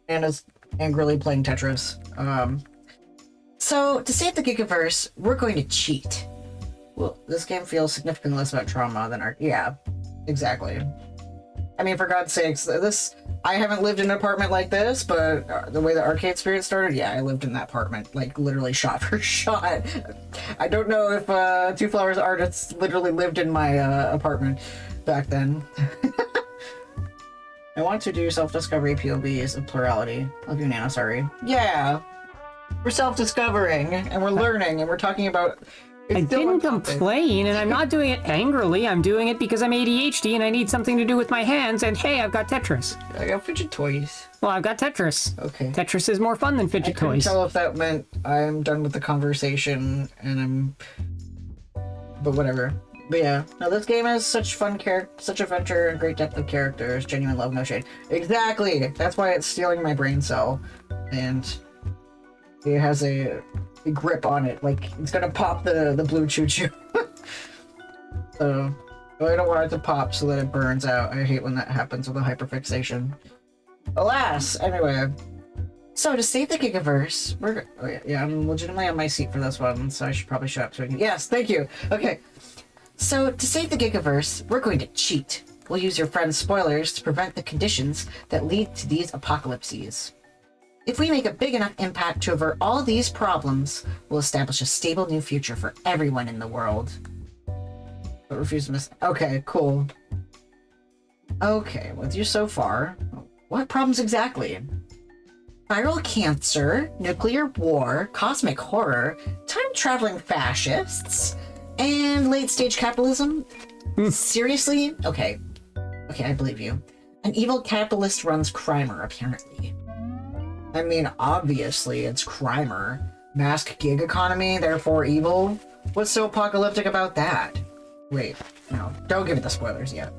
Anna's angrily playing Tetris. So to save the Gigaverse, we're going to cheat. Well, this game feels significantly less about trauma than our... Yeah, exactly. I mean, for God's sakes, I haven't lived in an apartment like this, but the way the Arcade Spirit started, yeah, I lived in that apartment, like, literally shot for shot. I don't know if Two Flowers Artists literally lived in my apartment back then. I want to do self-discovery POVs of plurality. Love you, Nana, sorry. Yeah! We're self-discovering, and we're learning, and we're talking about... I didn't complain, and I'm not doing it angrily. I'm doing it because I'm ADHD and I need something to do with my hands, and hey, I've got Tetris. I got fidget toys. Well, I've got Tetris. Okay. Tetris is more fun than fidget I couldn't toys. tell if that meant I'm done with the conversation, and but whatever. But yeah, no, this game has such fun such adventure, and great depth of characters, genuine love, no shade. Exactly! That's why it's stealing my brain cell. And it has a grip on it, like it's gonna pop the blue choo-choo. So But I don't want it to pop so that it burns out. I hate when that happens with a hyperfixation. Alas, anyway. So to save the Gigaverse, I'm legitimately on my seat for this one, so I should probably shut up so I can... Yes, thank you! Okay. So to save the Gigaverse, we're going to cheat. We'll use your friend's spoilers to prevent the conditions that lead to these apocalypses. If we make a big enough impact to avert all these problems, we'll establish a stable new future for everyone in the world. But refuse to miss... Okay, cool. Okay, with you so far, what problems exactly? Viral cancer, nuclear war, cosmic horror, time-traveling fascists, and late-stage capitalism? Seriously? Okay. Okay, I believe you. An evil capitalist runs Crimer, apparently. I mean, obviously, it's Crimer. Mask gig economy, therefore evil? What's so apocalyptic about that? Wait, no, don't give me the spoilers yet.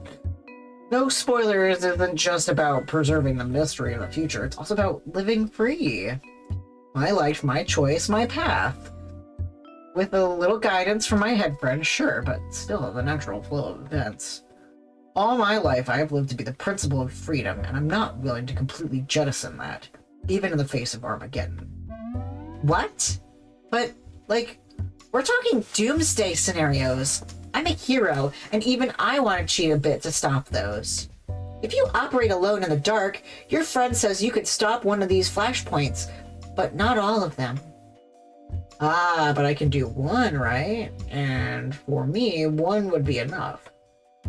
No spoilers isn't just about preserving the mystery of the future, it's also about living free. My life, my choice, my path. With a little guidance from my head friend, sure, but still the natural flow of events. All my life I have lived to be the principle of freedom, and I'm not willing to completely jettison that, even in the face of Armageddon. What? But, like, we're talking doomsday scenarios. I'm a hero, and even I want to cheat a bit to stop those. If you operate alone in the dark, your friend says you could stop one of these flashpoints, but not all of them. Ah, but I can do one, right? And for me, one would be enough.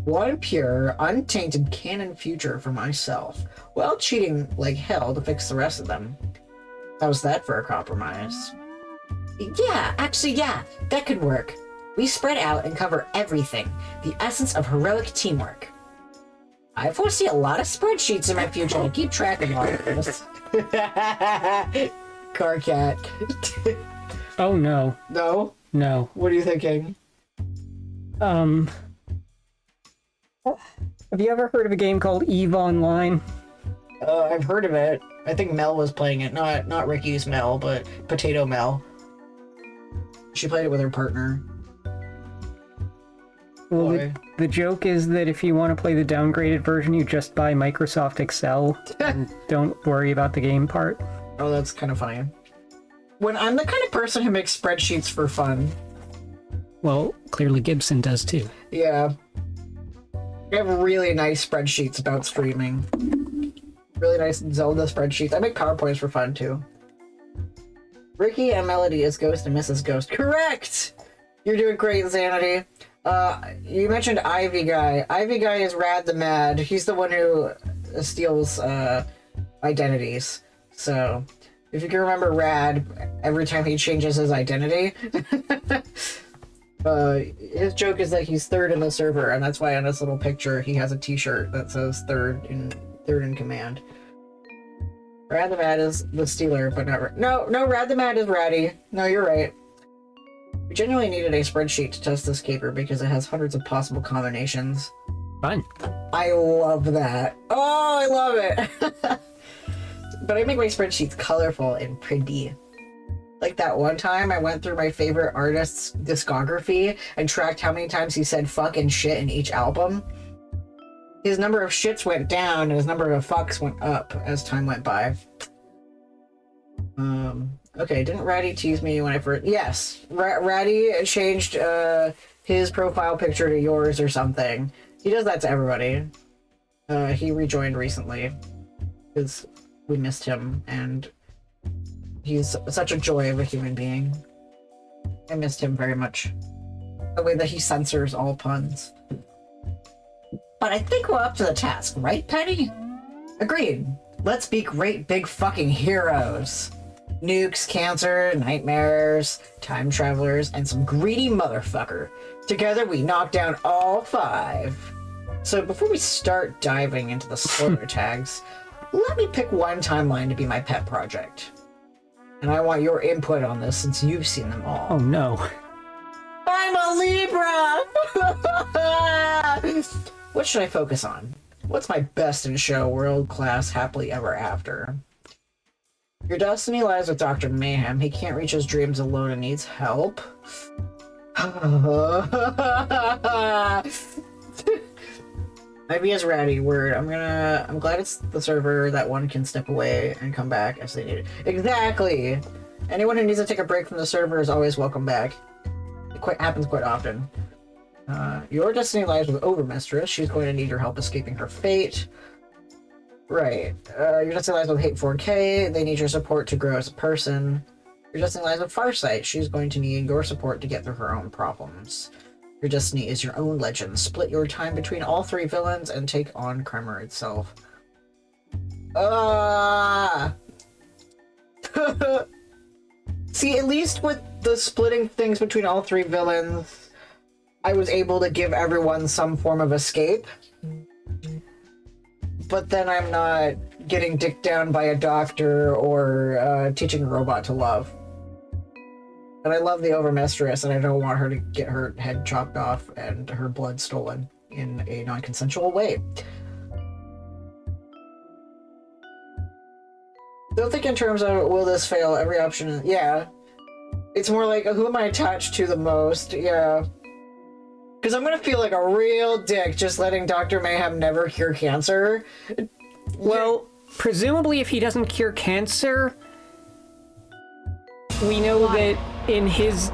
One pure, untainted canon future for myself, while cheating like hell to fix the rest of them. How's that for a compromise? Yeah, actually, yeah, that could work. We spread out and cover everything, the essence of heroic teamwork. I foresee a lot of spreadsheets in my future to keep track of all of this. Car cat. Oh no. No? No. What are you thinking? Have you ever heard of a game called EVE Online? I've heard of it. I think Mel was playing it. Not Ricky's Mel, but Potato Mel. She played it with her partner. Well, the joke is that if you want to play the downgraded version, you just buy Microsoft Excel and don't worry about the game part. Oh, that's kind of funny. When I'm the kind of person who makes spreadsheets for fun. Well, clearly Gibson does too. Yeah. I have really nice spreadsheets about streaming. Really nice Zelda spreadsheets. I make PowerPoints for fun too. Ricky and Melody is Ghost and Mrs. Ghost. Correct! You're doing great, Xanity. You mentioned Ivy Guy. Ivy Guy is Rad the Mad. He's the one who steals identities. So, if you can remember Rad, every time he changes his identity, his joke is that he's third in the server, and that's why on this little picture he has a T-shirt that says third in command. Rad the Mad is the stealer, but not no. Rad the Mad is Ratty. No, you're right. We genuinely needed a spreadsheet to test this caper because it has hundreds of possible combinations. Fun. I love that. Oh, I love it. But I make my spreadsheets colorful and pretty. Like that one time I went through my favorite artist's discography and tracked how many times he said fuck and shit in each album. His number of shits went down and his number of fucks went up as time went by. Okay, didn't Ratty tease me when I first... Yes, Ratty changed his profile picture to yours or something. He does that to everybody. He rejoined recently because we missed him, and he's such a joy of a human being. I missed him very much. The way that he censors all puns. But I think we're up to the task, right, Penny? Agreed. Let's be great big fucking heroes. Nukes, cancer, nightmares, time travelers, and some greedy motherfucker. Together we knock down all 5. So before we start diving into the spoiler tags, let me pick one timeline to be my pet project. And I want your input on this since you've seen them all. Oh no. I'm a Libra! What should I focus on? What's my best in show, world-class, happily ever after? Your destiny lies with Dr. Mayhem. He can't reach his dreams alone and needs help. Idea's ratty. Word. I'm glad it's the server that one can step away and come back as they need it. Exactly! Anyone who needs to take a break from the server is always welcome back. It happens quite often. Your destiny lies with Overmistress. She's going to need your help escaping her fate. Right. Your destiny lies with Hate 4K. They need your support to grow as a person. Your destiny lies with Farsight. She's going to need your support to get through her own problems. Your destiny is your own legend. Split your time between all three villains and take on Crimer itself. See, at least with the splitting things between all three villains, I was able to give everyone some form of escape. But then I'm not getting dicked down by a doctor or teaching a robot to love. And I love the Overmistress, and I don't want her to get her head chopped off and her blood stolen in a non-consensual way. Don't think in terms of, will this fail? Every option, yeah. It's more like, who am I attached to the most? Yeah. Because I'm going to feel like a real dick just letting Dr. Mayhem never cure cancer. Well, presumably if he doesn't cure cancer, we know that in his...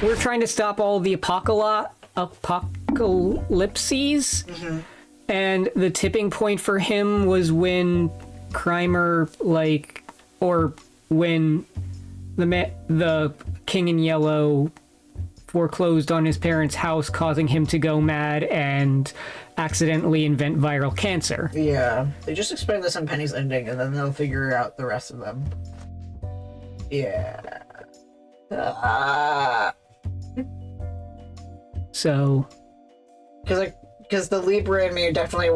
We're trying to stop all the apocalypses, and the tipping point for him was when Crimer, or when the King in Yellow foreclosed on his parents' house, causing him to go mad and accidentally invent viral cancer. Yeah, they just explain this in Penny's ending, and then they'll figure out the rest of them. Yeah. So... Because the Libra in me definitely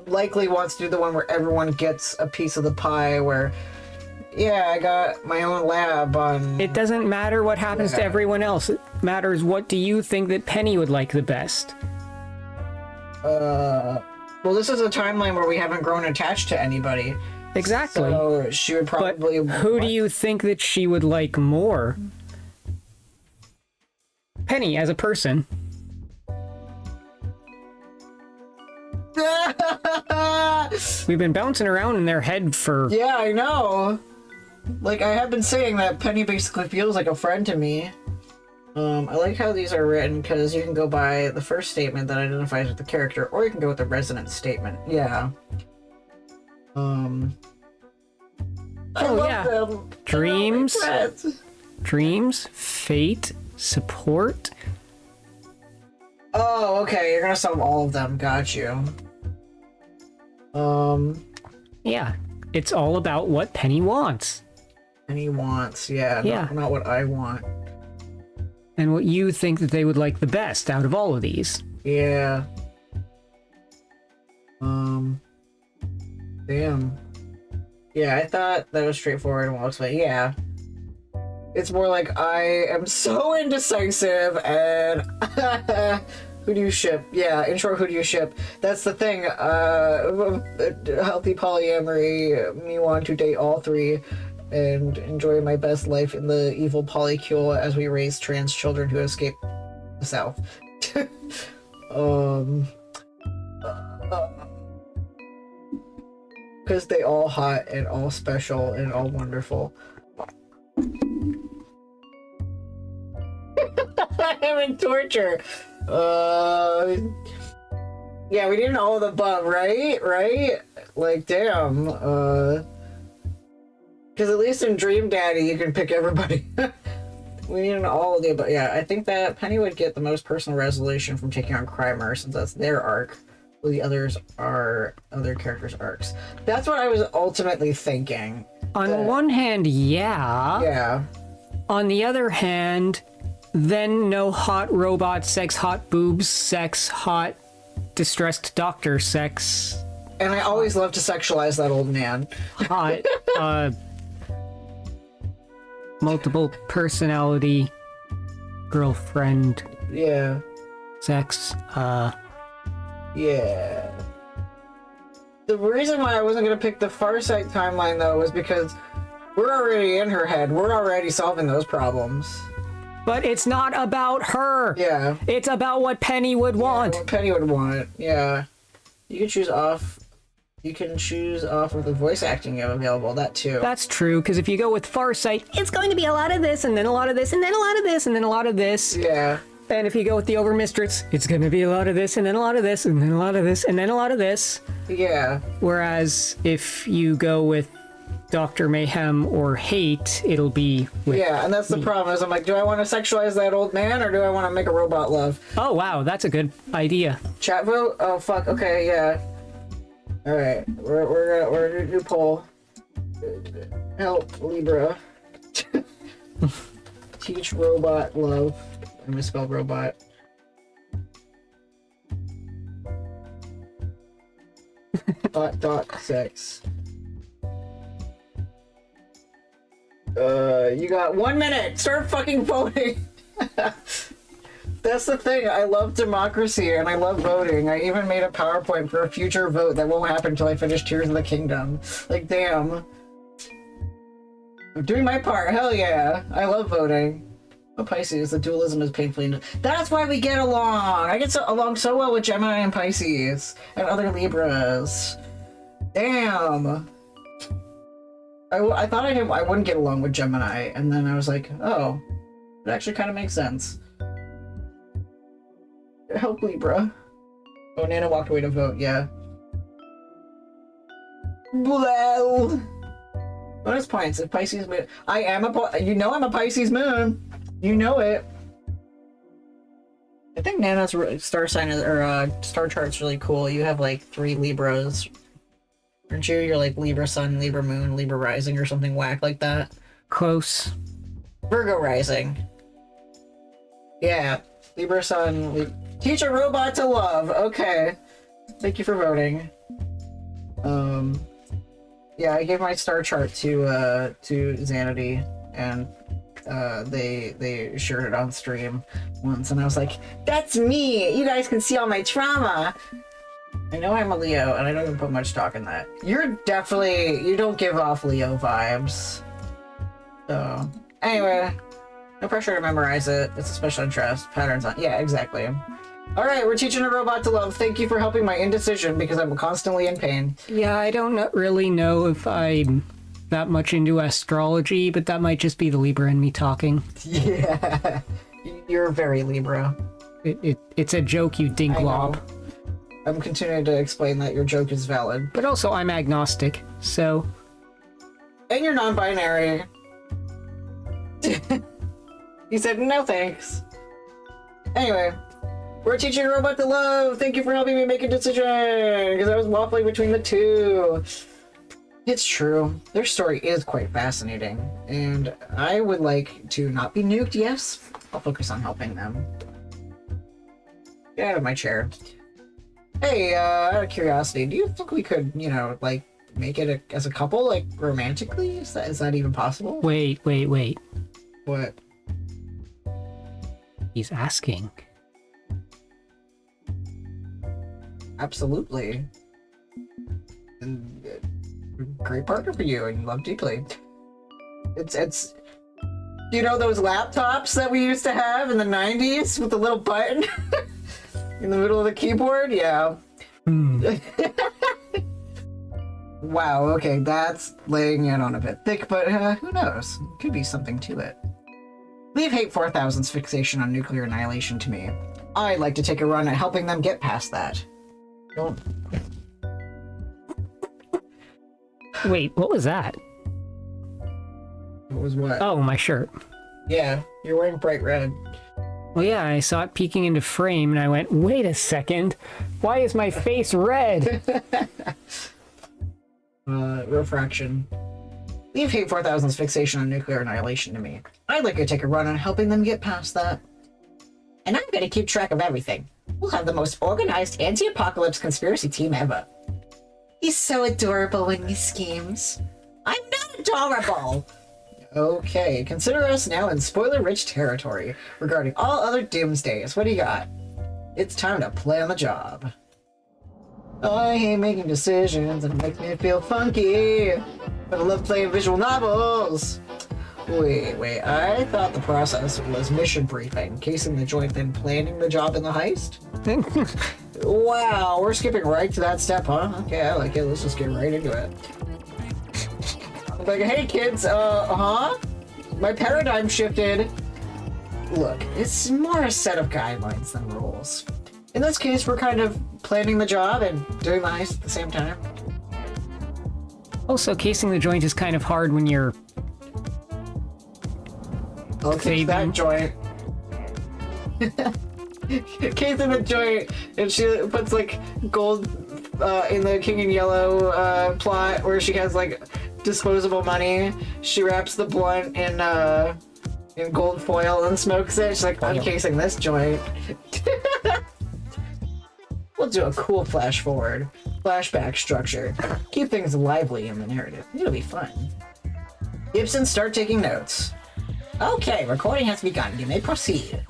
likely wants to do the one where everyone gets a piece of the pie, where, yeah, I got my own lab on... It doesn't matter what happens to everyone else. It matters what do you think that Penny would like the best. Well, this is a timeline where we haven't grown attached to anybody. Exactly. So she would probably... But who do you think that she would like more? Penny, as a person. We've been bouncing around in their head for... Yeah, I know. Like, I have been saying that Penny basically feels like a friend to me. I like how these are written, because you can go by the first statement that identifies with the character, or you can go with the resonant statement. Yeah. Oh, yeah. Them. Dreams, fate, support. Oh, okay, you're gonna solve all of them. Got you. Yeah, it's all about what Penny wants. Penny wants, yeah. Yeah. Not what I want. And what you think that they would like the best out of all of these. Yeah. Damn. Yeah, I thought that was straightforward and well explained. Yeah. It's more like I am so indecisive and who do you ship? Yeah, in short, who do you ship? That's the thing. Healthy polyamory, me want to date all three and enjoy my best life in the evil polycule as we raise trans children who escape the South. Because they all hot and all special and all wonderful. I'm in torture. Yeah, we did all of the above, right? Right? Like, damn. Because at least in Dream Daddy, you can pick everybody. We need all of the above. Yeah, I think that Penny would get the most personal resolution from taking on Crimer, since that's their arc. The others are other characters' arcs. That's what I was ultimately thinking. On one hand, yeah. Yeah. On the other hand, then no hot robot sex, hot boobs sex, hot distressed doctor sex. And I always love to sexualize that old man. Hot, multiple personality girlfriend Yeah. sex, Yeah. The reason why I wasn't going to pick the Farsight timeline, though, was because we're already in her head. We're already solving those problems. But it's not about her. Yeah. It's about what Penny would want. What Penny would want. Yeah. You can choose off. You can choose off of the voice acting you have available. That too. That's true, because if you go with Farsight, it's going to be a lot of this, and then a lot of this, and then a lot of this, and then a lot of this. Yeah. And if you go with the Overmistress, it's going to be a lot of this, and then a lot of this, and then a lot of this, and then a lot of this. Yeah. Whereas if you go with Dr. Mayhem or Hate, it'll be with... Yeah, and that's the problem, is I'm like, do I want to sexualize that old man, or do I want to make a robot love? Oh, wow, that's a good idea. Chat vote? Oh, fuck, okay, yeah. Alright, we're gonna do poll. Help, Libra. Teach robot love. I misspelled robot. .sex. You got 1 minute! Start fucking voting! That's the thing, I love democracy and I love voting. I even made a PowerPoint for a future vote that won't happen until I finish Tears of the Kingdom. Like, damn. I'm doing my part, hell yeah. I love voting. Oh, Pisces, the dualism is painfully... That's why we get along! I get along so well with Gemini and Pisces. And other Libras. Damn! I thought I wouldn't get along with Gemini, and then I was like, oh, it actually kind of makes sense. Help Libra. Oh, Nana walked away to vote, yeah. Well, bonus points if Pisces moon. I am you know I'm a Pisces moon. You know it. I think Nana's star sign is, or star chart's really cool. You have like 3 Libras. Aren't you? You're like Libra sun, Libra moon, Libra rising, or something whack like that. Close. Virgo rising. Yeah. Libra sun. Teach a robot to love. Okay. Thank you for voting. Yeah, I gave my star chart to Xanity, and they shared it on stream once, and I was like, "That's me. You guys can see all my trauma." I know I'm a Leo, and I don't even put much stock in that. You don't give off Leo vibes. So, anyway, no pressure to memorize it. It's a special interest. Patterns on. Yeah, exactly. Alright, we're teaching a robot to love. Thank you for helping my indecision, because I'm constantly in pain. Yeah, I don't really know if I'm that much into astrology, but that might just be the Libra in me talking. Yeah. You're very Libra. It's a joke, you dinklob. I'm continuing to explain that your joke is valid. But also, I'm agnostic, so... And you're non-binary. He said, no thanks. Anyway, we're teaching a robot to love. Thank you for helping me make a decision, because I was waffling between the two. It's true. Their story is quite fascinating, and I would like to not be nuked, yes. I'll focus on helping them. Get out of my chair. Hey, out of curiosity, do you think we could, like, make it as a couple, like, romantically? Is that even possible? Wait. What? He's asking. Absolutely. And great partner for you, and you love deeply. It's you know those laptops that we used to have in the 90s with the little button in the middle of the keyboard? Yeah. Wow, okay, that's laying it on a bit thick, but who knows? Could be something to it. Leave Hate 4000's fixation on nuclear annihilation to me. I'd like to take a run at helping them get past that. Don't... Wait, what was that? What was what? Oh, my shirt. Yeah, you're wearing bright red. Well, yeah, I saw it peeking into frame, and I went, wait a second, why is my face red? Refraction. Leave Hate 4000's fixation on nuclear annihilation to me. I'd like to take a run on helping them get past that. And I'm gonna keep track of everything. We'll have the most organized anti-apocalypse conspiracy team ever. He's so adorable when he schemes. I'm not adorable! Okay, consider us now in spoiler-rich territory regarding all other doomsdays. What do you got? It's time to plan the job. I hate making decisions and it makes me feel funky, but I love playing visual novels. Wait, I thought the process was mission briefing, casing the joint, then planning the job in the heist? Wow, we're skipping right to that step, huh? Okay, I like it. Let's just get right into it. Like, hey kids, my paradigm shifted. Look, it's more a set of guidelines than rules. In this case, we're kind of planning the job and doing the heist at the same time. Also, casing the joint is kind of hard when you're Okay, that joint. Casing the joint, and she puts like gold in the King in Yellow plot where she has like disposable money. She wraps the blunt in gold foil and smokes it. She's like, I'm casing this joint. We'll do a cool flash forward, flashback structure. Keep things lively in the narrative. It'll be fun. Gibson, start taking notes. Okay, recording has begun. You may proceed.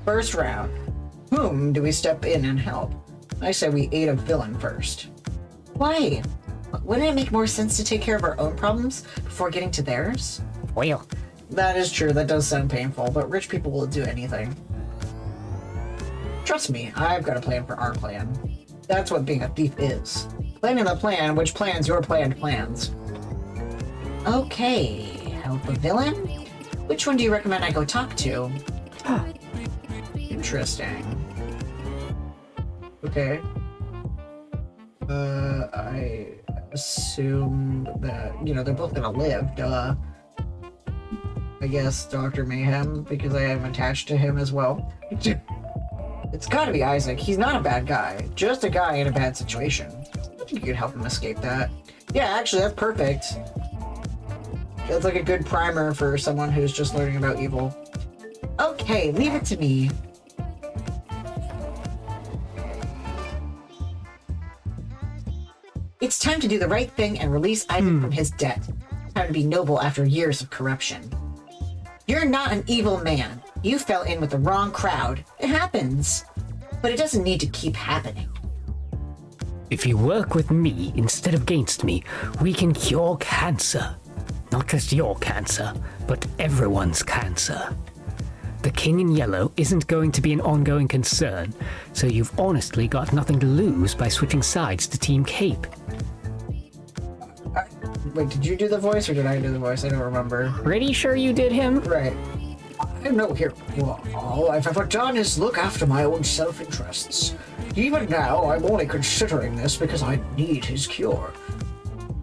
First round. Whom do we step in and help? I say we aid a villain first. Why? Wouldn't it make more sense to take care of our own problems before getting to theirs? well. That is true. That does sound painful, but rich people will do anything. Trust me, I've got a plan for our plan. That's what being a thief is. Planning the plan, which plans your planned plans. Okay, help a villain? Which one do you recommend I go talk to? Interesting. Okay. I assume that, they're both gonna live, duh. I guess Dr. Mayhem, because I am attached to him as well. It's gotta be Isaac. He's not a bad guy. Just a guy in a bad situation. I think you could help him escape that. Yeah, actually, that's perfect. That's like a good primer for someone who's just learning about evil. Okay, leave it to me. It's time to do the right thing and release Isaac from his debt. Time to be noble after years of corruption. You're not an evil man. You fell in with the wrong crowd. It happens. But it doesn't need to keep happening. If you work with me instead of against me, we can cure cancer. Not just your cancer, but everyone's cancer. The King in Yellow isn't going to be an ongoing concern, so you've honestly got nothing to lose by switching sides to Team Cape. Wait, did you do the voice or did I do the voice? I don't remember. Pretty sure you did him? Right. I know here. Well, all I've ever done is look after my own self-interests. Even now, I'm only considering this because I need his cure.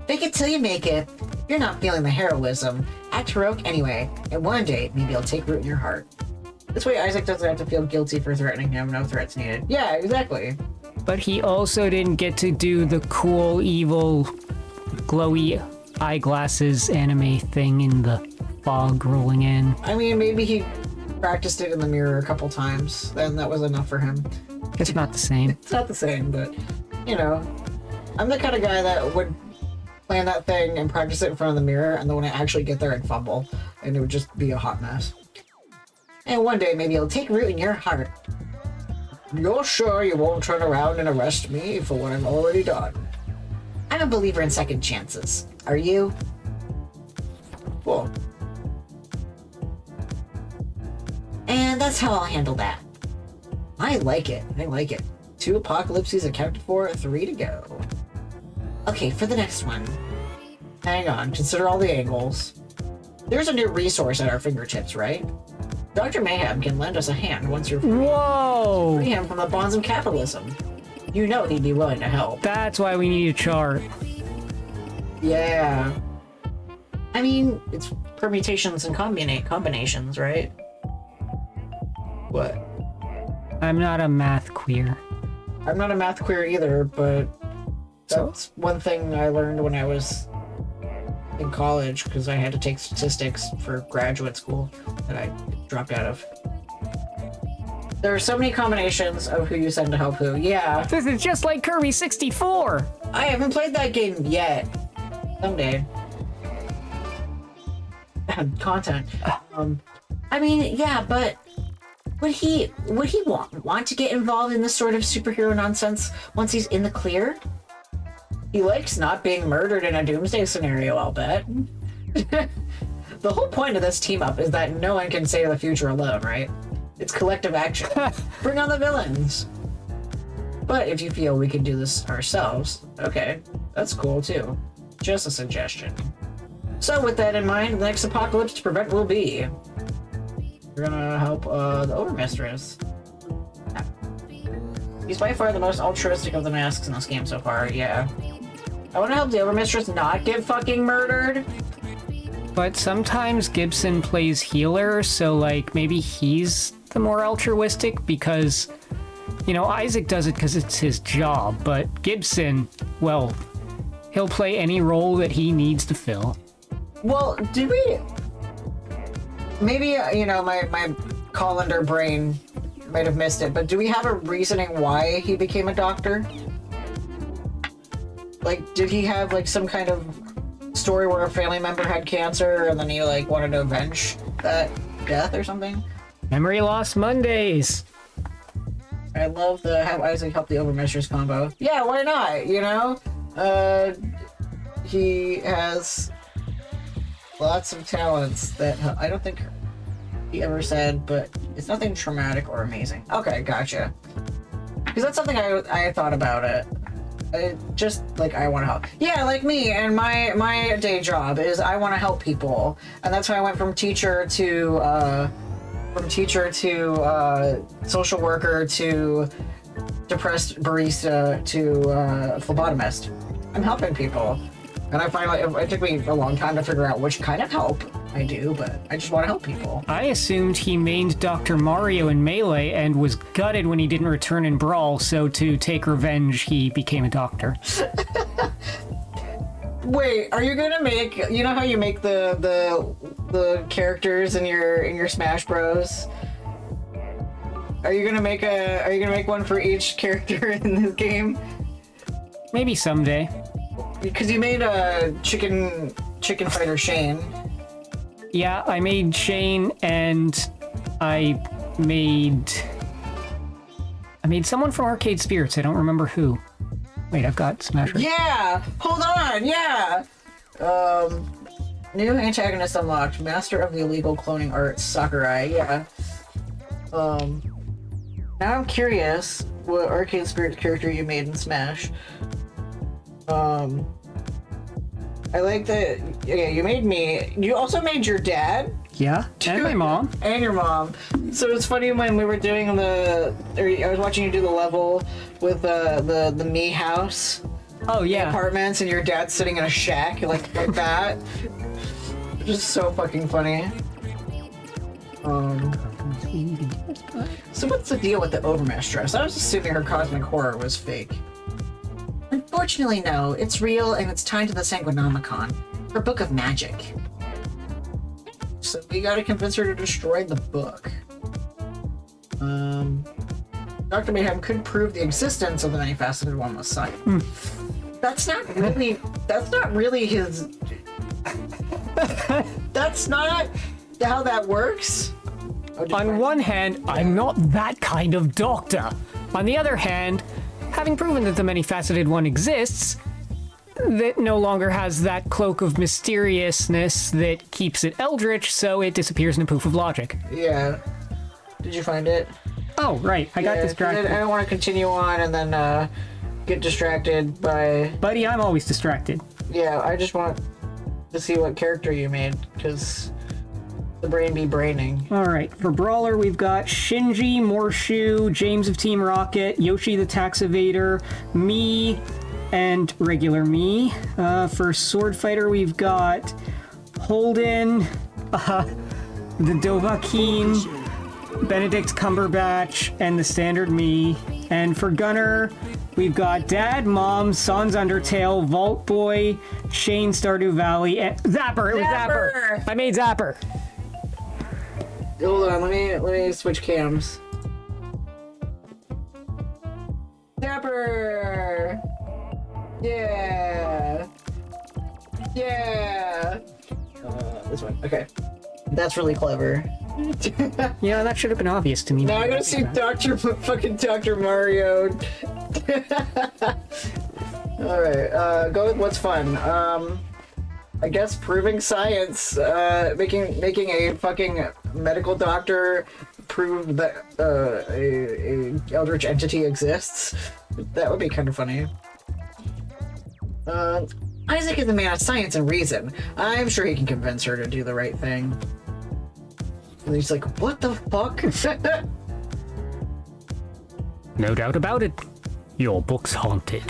Fake it till you make it. If you're not feeling the heroism, act heroic anyway, and one day maybe it'll take root in your heart. This way Isaac doesn't have to feel guilty for threatening him. No threats needed. Yeah, exactly. But he also didn't get to do the cool, evil, glowy eyeglasses anime thing in the fog rolling in. I mean, maybe he practiced it in the mirror a couple times, then that was enough for him. It's not the same. It's not the same, but, I'm the kind of guy that would plan that thing and practice it in front of the mirror, and then when I actually get there, I'd fumble, and it would just be a hot mess. And one day maybe it'll take root in your heart. You're sure you won't turn around and arrest me for what I've already done? I'm a believer in second chances. Are you? Well, And that's how I'll handle that. I like it. 2 apocalypses accounted for, 3 to go. Okay, for the next one. Hang on, consider all the angles. There's a new resource at our fingertips, right? Dr. Mayhem can lend us a hand once you're free. Whoa! Free him from the bonds of capitalism. You know he'd be willing to help. That's why we need a chart. Yeah. I mean, it's permutations and combinations, right? What? I'm not a math queer. I'm not a math queer either, but that's one thing I learned when I was in college, because I had to take statistics for graduate school that I dropped out of. There are so many combinations of who you send to help who. Yeah. This is just like Kirby 64! I haven't played that game yet. Someday. Content. I mean, yeah, but would he want to get involved in this sort of superhero nonsense once he's in the clear? He likes not being murdered in a doomsday scenario, I'll bet. The whole point of this team up is that no one can save the future alone, right? It's collective action. Bring on the villains. But if you feel we can do this ourselves, okay, that's cool too. Just a suggestion. So with that in mind, the next apocalypse to prevent will be... We're gonna help the Overmistress. He's by far the most altruistic of the masks in this game so far, yeah. I wanna help the Overmistress not get fucking murdered. But sometimes Gibson plays healer, so like maybe he's the more altruistic because, you know, Isaac does it because it's his job, but Gibson, well, he'll play any role that he needs to fill. Well, did we... Maybe, you know, my colander brain might have missed it, but do we have a reasoning why he became a doctor? Like, did he have, like, some kind of story where a family member had cancer and then he, like, wanted to avenge that death or something? Memory loss Mondays! I love the have Isaac help the Overmistress combo. Yeah, why not, you know? He has lots of talents that I don't think he ever said, but it's nothing traumatic or amazing. Okay, gotcha. Because that's something I thought about it. Just like I want to help. Yeah, like me and my day job is I want to help people, and that's why I went from teacher to social worker to depressed barista to phlebotomist. I'm helping people. And I finally, it took me a long time to figure out which kind of help I do, but I just want to help people. I assumed he mained Dr. Mario in Melee and was gutted when he didn't return in Brawl, so to take revenge, he became a doctor. Wait, are you gonna make, you know how you make the characters in your Smash Bros? Are you gonna make one for each character in this game? Maybe someday. Because you made a chicken fighter Shane. Yeah, I made Shane, and I made someone from Arcade Spirits. I don't remember who. Wait, I've got Smash. Yeah! Hold on, yeah! New antagonist unlocked. Master of the illegal cloning arts, Sakurai, yeah. Now I'm curious what Arcade Spirits character you made in Smash. I like that. Yeah, you made me. You also made your dad. Yeah, and my mom. And your mom. So it's funny when we were doing I was watching you do the level with the me house. Oh yeah. Apartments, and your dad's sitting in a shack like that. Just so fucking funny. So what's the deal with the Overmistress? I was assuming her cosmic horror was fake. Unfortunately, no. It's real, and it's tied to the Sanguinomicon, her book of magic. So we gotta convince her to destroy the book. Dr. Mayhem could prove the existence of the many-faceted one with sight. That's not really his... That's not how that works. On one hand, I'm not that kind of doctor. On the other hand, having proven that the many-faceted one exists, that no longer has that cloak of mysteriousness that keeps it eldritch, so it disappears in a poof of logic. Yeah. Did you find it? Oh, right. I got distracted. I don't want to continue on and then get distracted by... Buddy, I'm always distracted. Yeah, I just want to see what character you made, because the brain be braining. Alright, for Brawler, we've got Shinji, Morshu, James of Team Rocket, Yoshi the Tax Evader, me, and regular me. For Sword Fighter, we've got Holden, the Dovahkiin, Benedict Cumberbatch, and the standard me. And for Gunner, we've got Dad, Mom, Sans Undertale, Vault Boy, Shane Stardew Valley, and Zapper! It was Zapper! I made Zapper! Hold on, let me switch cams. Zapper! Yeah! Yeah! This one, okay. That's really clever. Yeah, that should have been obvious to me. Now I gotta see Dr. Mario. Alright, go with what's fun. I guess proving science, making a fucking medical doctor prove that a eldritch entity exists. That would be kind of funny. Isaac is a man of science and reason. I'm sure he can convince her to do the right thing. And he's like, what the fuck? No doubt about it. Your book's haunted.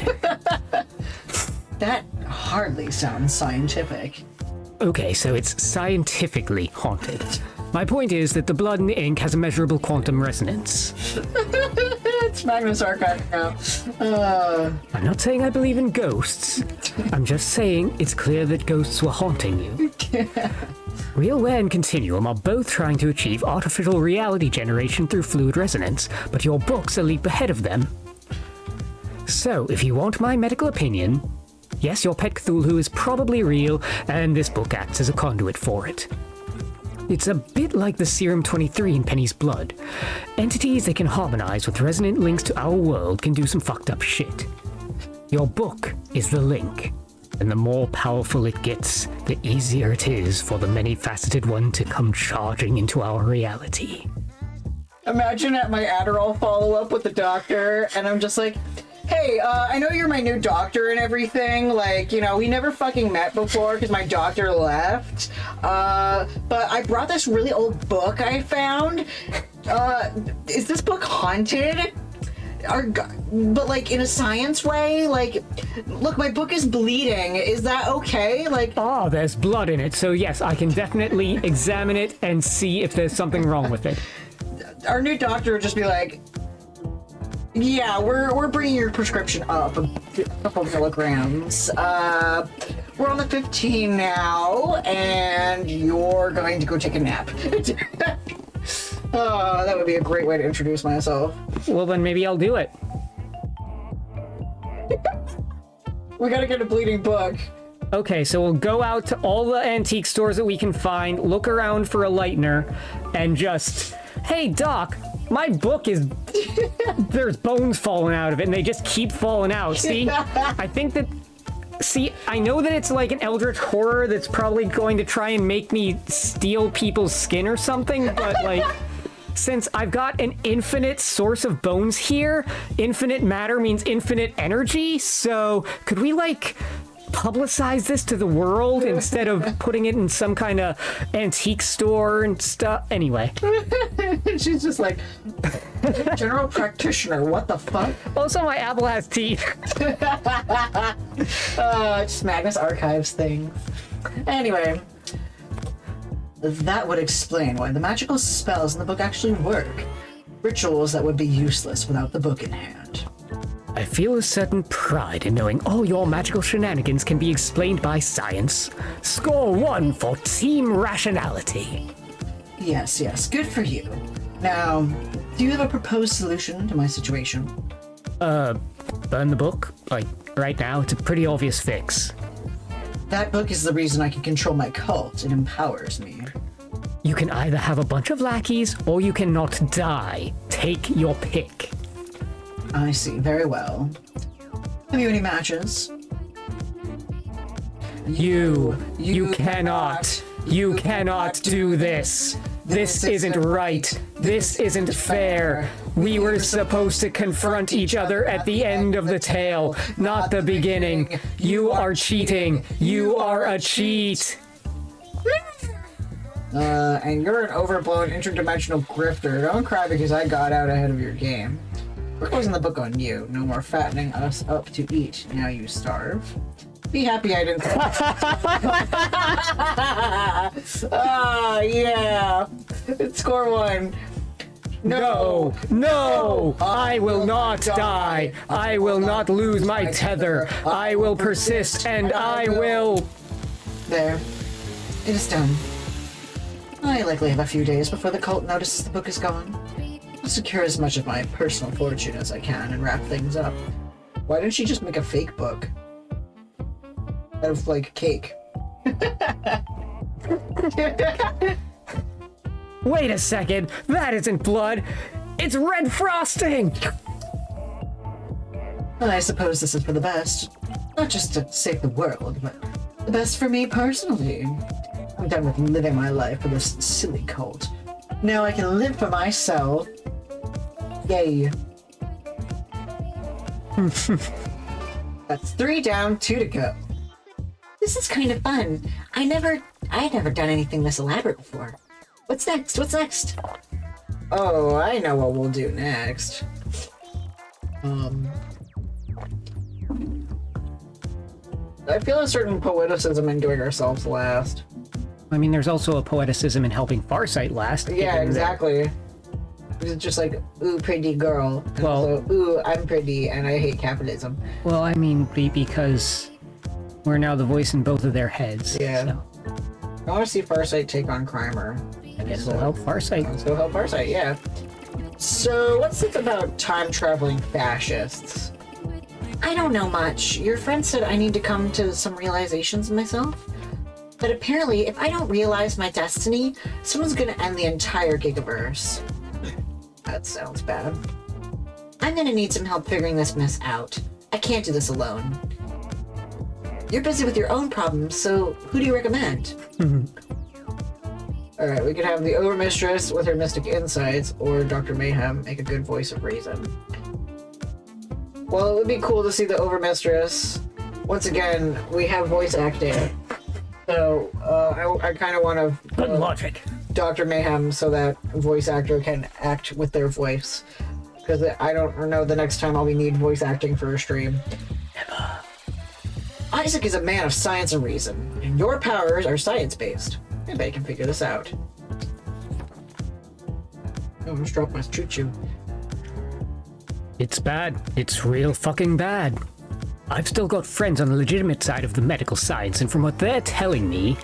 That hardly sounds scientific. Okay, so it's scientifically haunted. My point is that the blood in the ink has a measurable quantum resonance. It's Magnus Archive now. I'm not saying I believe in ghosts. I'm just saying it's clear that ghosts were haunting you. RealWare and Continuum are both trying to achieve artificial reality generation through fluid resonance, but your book's a leap ahead of them. So, if you want my medical opinion, yes, your pet Cthulhu is probably real, and this book acts as a conduit for it. It's a bit like the Serum 23 in Penny's blood. Entities that can harmonize with resonant links to our world can do some fucked up shit. Your book is the link, and the more powerful it gets, the easier it is for the many-faceted one to come charging into our reality. Imagine at my Adderall follow-up with the doctor, and I'm just like, hey, I know you're my new doctor and everything. Like, you know, we never fucking met before because my doctor left. But I brought this really old book I found. Is this book haunted? But like in a science way? Like, look, my book is bleeding. Is that okay? Like, Ah, there's blood in it, so yes, I can definitely examine it and see if there's something wrong with it. our new doctor would just be like, yeah, we're bringing your prescription up a couple milligrams. We're on the 15 now, and you're going to go take a nap. Oh, that would be a great way to introduce myself. Well, then maybe I'll do it. We gotta get a bleeding book. Okay, so we'll go out to all the antique stores that we can find, look around for a lightener, and just, hey, Doc, my book is... There's bones falling out of it, and they just keep falling out. See? I think that... See, I know that it's like an eldritch horror that's probably going to try and make me steal people's skin or something, but like... Since I've got an infinite source of bones here, infinite matter means infinite energy, so could we, like, publicize this to the world instead of putting it in some kind of antique store and stuff? Anyway. She's just like, general practitioner, what the fuck? Also, my apple has teeth. Just Magnus Archives things. Anyway. That would explain why the magical spells in the book actually work. Rituals that would be useless without the book in hand. I feel a certain pride in knowing all your magical shenanigans can be explained by science. Score 1 for team rationality. Yes, yes, good for you. Now, do you have a proposed solution to my situation? Burn the book? Like, right now, it's a pretty obvious fix. That book is the reason I can control my cult. It empowers me. You can either have a bunch of lackeys, or you cannot die. Take your pick. I see, very well. Have you any matches? You cannot do this. This isn't right. This isn't fair. We were supposed to confront each other at the end of the tale, not the beginning. You are cheating. You are a cheat. And you're an overblown interdimensional grifter. Don't cry because I got out ahead of your game. We're closing the book on you. No more fattening us up to eat. Now you starve. Be happy I didn't. Yeah. Score 1. No, I will not die. I will not lose my tether. I will persist, and I will... There. It is done. I likely have a few days before the cult notices the book is gone. I'll secure as much of my personal fortune as I can and wrap things up. Why didn't she just make a fake book? Out of, like, cake. Wait a second, that isn't blood. It's red frosting! I suppose this is for the best. Not just to save the world, but the best for me personally. I'm done with living my life for this silly cult. Now I can live for myself. Yay. That's 3 down, 2 to go. This is kind of fun. I had never done anything this elaborate before. What's next? What's next? Oh, I know what we'll do next. I feel a certain poeticism in doing ourselves last. I mean, there's also a poeticism in helping Farsight last. Yeah, given that- exactly. It's just like, ooh, pretty girl. And Well- also, ooh, I'm pretty and I hate capitalism. Well, I mean, because we're now the voice in both of their heads. Yeah. So I want to see Farsight take on Crimer. I guess it'll help Farsight. Let's go help Farsight, yeah. So, what's this about time-traveling fascists? I don't know much. Your friend said I need to come to some realizations myself. But apparently, if I don't realize my destiny, someone's gonna end the entire Gigaverse. That sounds bad. I'm gonna need some help figuring this mess out. I can't do this alone. You're busy with your own problems, so who do you recommend? Alright, we could have the Overmistress with her mystic insights, or Dr. Mayhem make a good voice of reason. Well, it would be cool to see the Overmistress. Once again, we have voice acting. So, I kind of want to Good logic. Dr. Mayhem so that a voice actor can act with their voice. Because I don't know the next time I'll be need voice acting for a stream. Isaac is a man of science and reason, and your powers are science-based. Maybe I can figure this out. Oh, I just dropped my choo-choo. It's bad. It's real fucking bad. I've still got friends on the legitimate side of the medical science, and from what they're telling me,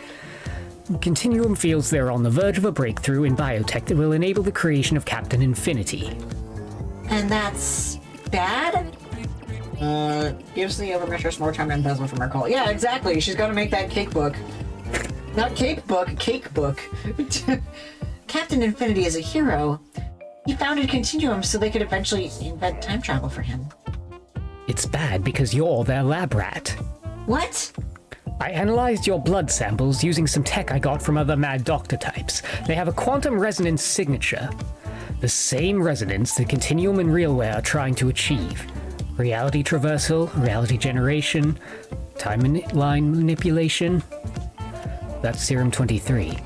Continuum feels they're on the verge of a breakthrough in biotech that will enable the creation of Captain Infinity. And that's bad? Gives the Overmistress more time to embezzle from her call. Yeah, exactly. She's got to make that cake book. Not cake book, cake book. Captain Infinity is a hero. He founded Continuum so they could eventually invent time travel for him. It's bad because you're their lab rat. What? I analyzed your blood samples using some tech I got from other Mad Doctor types. They have a quantum resonance signature. The same resonance that Continuum and Realware are trying to achieve. Reality traversal, reality generation, line manipulation. That's Serum 23.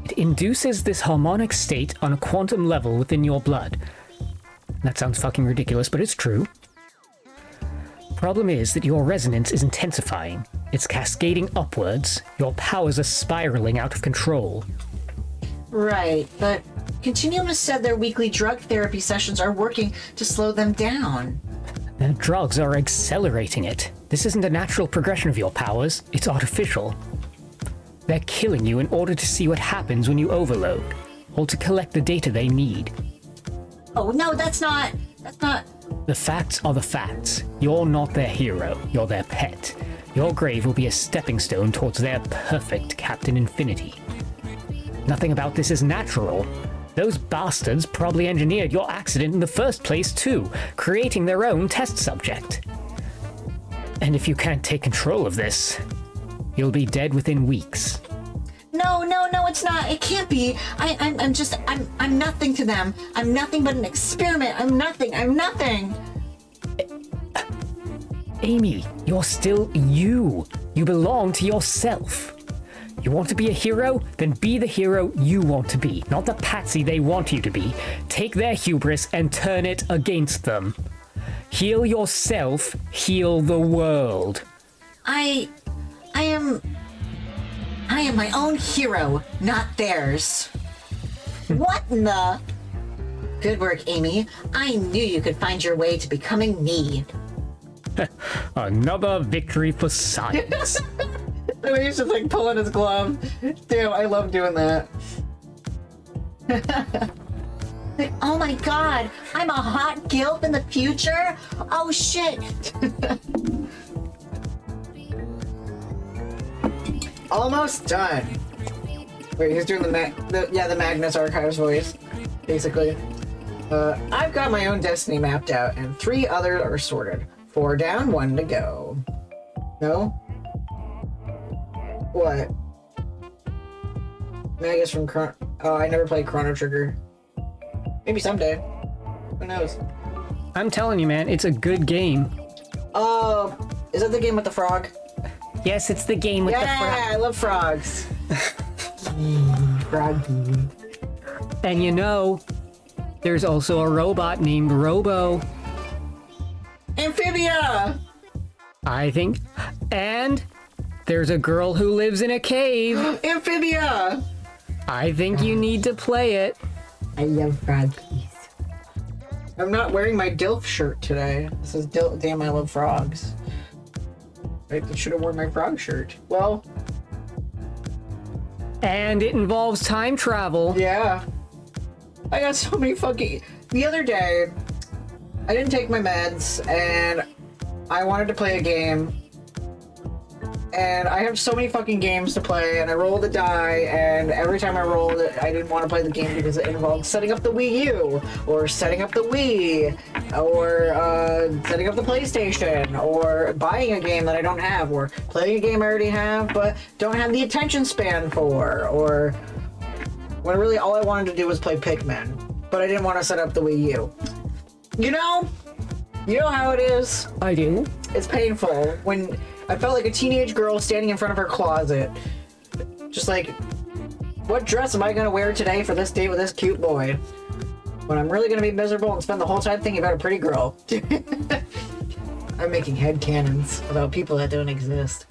It induces this harmonic state on a quantum level within your blood. That sounds fucking ridiculous, but it's true. Problem is that your resonance is intensifying. It's cascading upwards. Your powers are spiraling out of control. Right, but Continuum has said their weekly drug therapy sessions are working to slow them down. The drugs are accelerating it. This isn't a natural progression of your powers, it's artificial. They're killing you in order to see what happens when you overload, or to collect the data they need. Oh, no, that's not... The facts are the facts. You're not their hero, you're their pet. Your grave will be a stepping stone towards their perfect Captain Infinity. Nothing about this is natural. Those bastards probably engineered your accident in the first place too, creating their own test subject. And if you can't take control of this, you'll be dead within weeks. No, it's not. It can't be. I'm nothing to them. I'm nothing but an experiment. I'm nothing. Amy, you're still you. You belong to yourself. You want to be a hero? Then be the hero you want to be, not the patsy they want you to be. Take their hubris and turn it against them. Heal yourself, heal the world. I am my own hero, not theirs. What in the... Good work, Amy. I knew you could find your way to becoming me. Another victory for science. The way he's just like pulling his glove. Damn, I love doing that. Oh my god, I'm a hot gilf in the future? Oh shit. Almost done. Wait, he's doing the Magnus Archives voice, basically. I've got my own destiny mapped out, and 3 others are sorted. 4 down, 1 to go. No? What? Magus from Oh, I never played Chrono Trigger. Maybe someday. Who knows? I'm telling you, man, it's a good game. Oh, is that the game with the frog? Yes, it's the game with the Yeah, I love frogs. Froggy. And you know, there's also a robot named Robo, Amphibia! I think. And there's a girl who lives in a cave. Amphibia! I think you need to play it. I love froggies. I'm not wearing my DILF shirt today. This is Damn I Love Frogs. I should have worn my frog shirt. Well, And it involves time travel. yeah. I got so many fucking... The other day, I didn't take my meds, and I wanted to play a game. And I have so many fucking games to play, and I rolled a die, and every time I rolled it, I didn't want to play the game because it involved setting up the Wii U, or setting up the Wii, or setting up the PlayStation, or buying a game that I don't have, or playing a game I already have but don't have the attention span for, or when really all I wanted to do was play Pikmin, but I didn't want to set up the Wii U. You know how it is? I do. It's painful when I felt like a teenage girl standing in front of her closet. Just like, what dress am I gonna wear today for this date with this cute boy? When I'm really gonna be miserable and spend the whole time thinking about a pretty girl. I'm making headcanons about people that don't exist.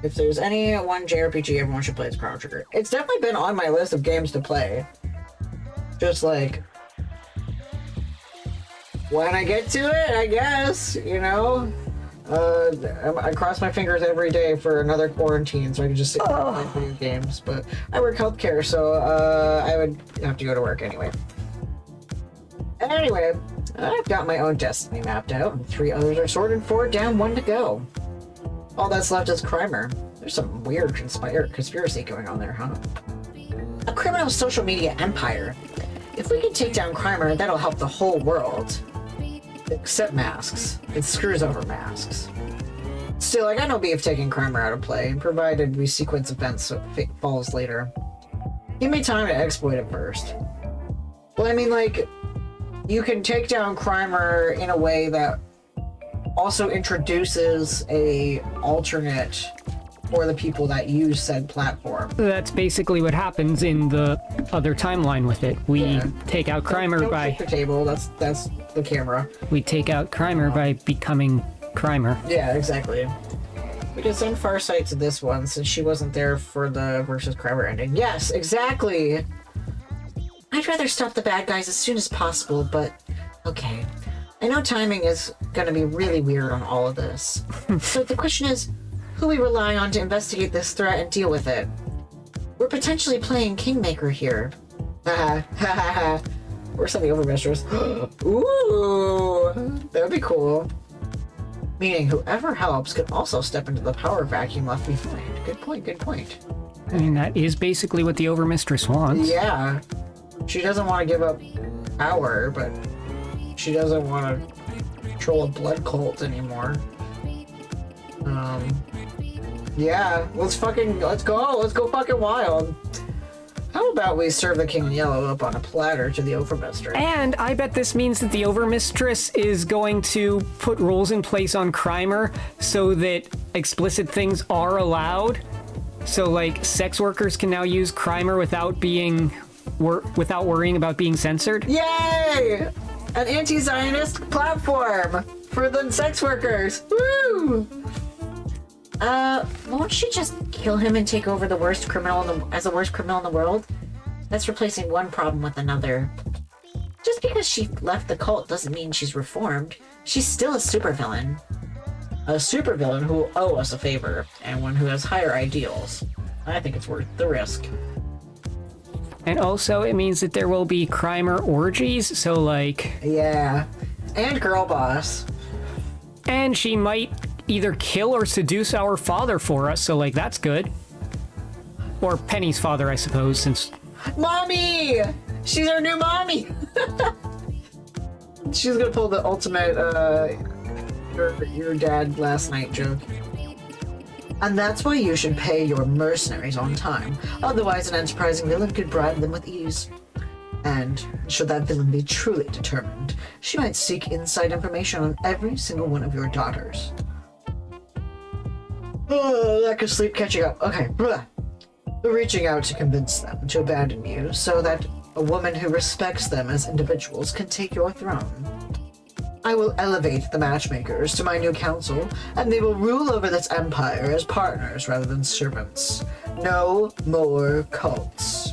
If there's any one JRPG everyone should play, it's Chrono Trigger. It's definitely been on my list of games to play. Just like, when I get to it, I guess, you know? I cross my fingers every day for another quarantine so I can just sit and play video games. But I work healthcare, so I would have to go to work anyway. Anyway, I've got my own destiny mapped out, and 3 others are sorted, 4 down, 1 to go. All that's left is Crimer. There's some weird conspiracy going on there, huh? A criminal social media empire. If we can take down Crimer, that'll help the whole world. Except masks. It screws over masks. Still, I got no beef taking Crimer out of play, provided we sequence events so it falls later. Give me time to exploit it first. Well, I mean, like, you can take down Crimer in a way that also introduces a alternate for the people that use said platform. That's basically what happens in the other timeline with it. We take out Crimer Don't by... kick the table, that's the camera. We take out Crimer by becoming Crimer. Yeah, exactly. We can send Farsight to this one since she wasn't there for the versus Crimer ending. Yes, exactly! I'd rather stop the bad guys as soon as possible, but okay. I know timing is gonna be really weird on all of this. So the question is, who we rely on to investigate this threat and deal with it? We're potentially playing Kingmaker here. Ha ha ha ha. Or something Overmistress. Ooh, that would be cool. Meaning whoever helps can also step into the power vacuum left behind. Good point, good point. I mean, that is basically what the Overmistress wants. Yeah. She doesn't want to give up power, but she doesn't want to control a blood cult anymore. Yeah, let's go fucking wild. How about we serve the King in Yellow up on a platter to the Overmistress? And I bet this means that the Overmistress is going to put rules in place on Crimer so that explicit things are allowed. So, like, sex workers can now use Crimer without worrying about being censored. Yay! An anti-Zionist platform for the sex workers. Woo! Won't she just kill him and take over the worst criminal as the worst criminal in the world? That's replacing one problem with another. Just because she left the cult doesn't mean she's reformed. She's still a supervillain. A supervillain who will owe us a favor, and one who has higher ideals. I think it's worth the risk. And also, it means that there will be Crimer orgies, so, like... Yeah. And girl boss. And she might either kill or seduce our father for us, so, like, that's good. Or Penny's father, I suppose, since... Mommy! She's our new mommy! She's gonna pull the ultimate, your dad last night joke. And that's why you should pay your mercenaries on time. Otherwise, an enterprising villain could bribe them with ease. And should that villain be truly determined, she might seek inside information on every single one of your daughters. Lack of sleep catching up. Okay. Reaching out to convince them to abandon you so that a woman who respects them as individuals can take your throne. I will elevate the matchmakers to my new council, and they will rule over this empire as partners rather than servants. No more cults.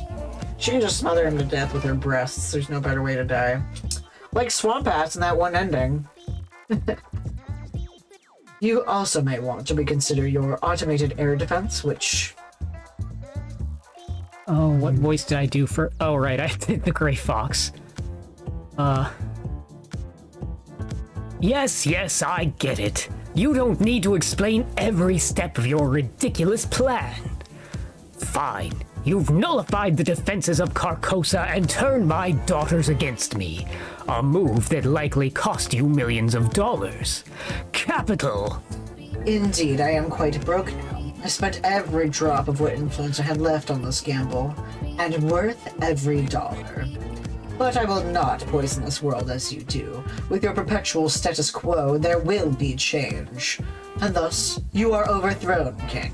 She can just smother him to death with her breasts. There's no better way to die. Like Swamp Ass in that one ending. You also may want to reconsider your automated air defense, which... Oh, what voice did I do for... Oh, right, I did the Gray Fox. Yes, I get it. You don't need to explain every step of your ridiculous plan. Fine. You've nullified the defenses of Carcosa and turned my daughters against me. A move that likely cost you millions of dollars. Capital! Indeed, I am quite broke now. I spent every drop of what influence I had left on this gamble, and worth every dollar. But I will not poison this world as you do. With your perpetual status quo, there will be change. And thus, you are overthrown, King.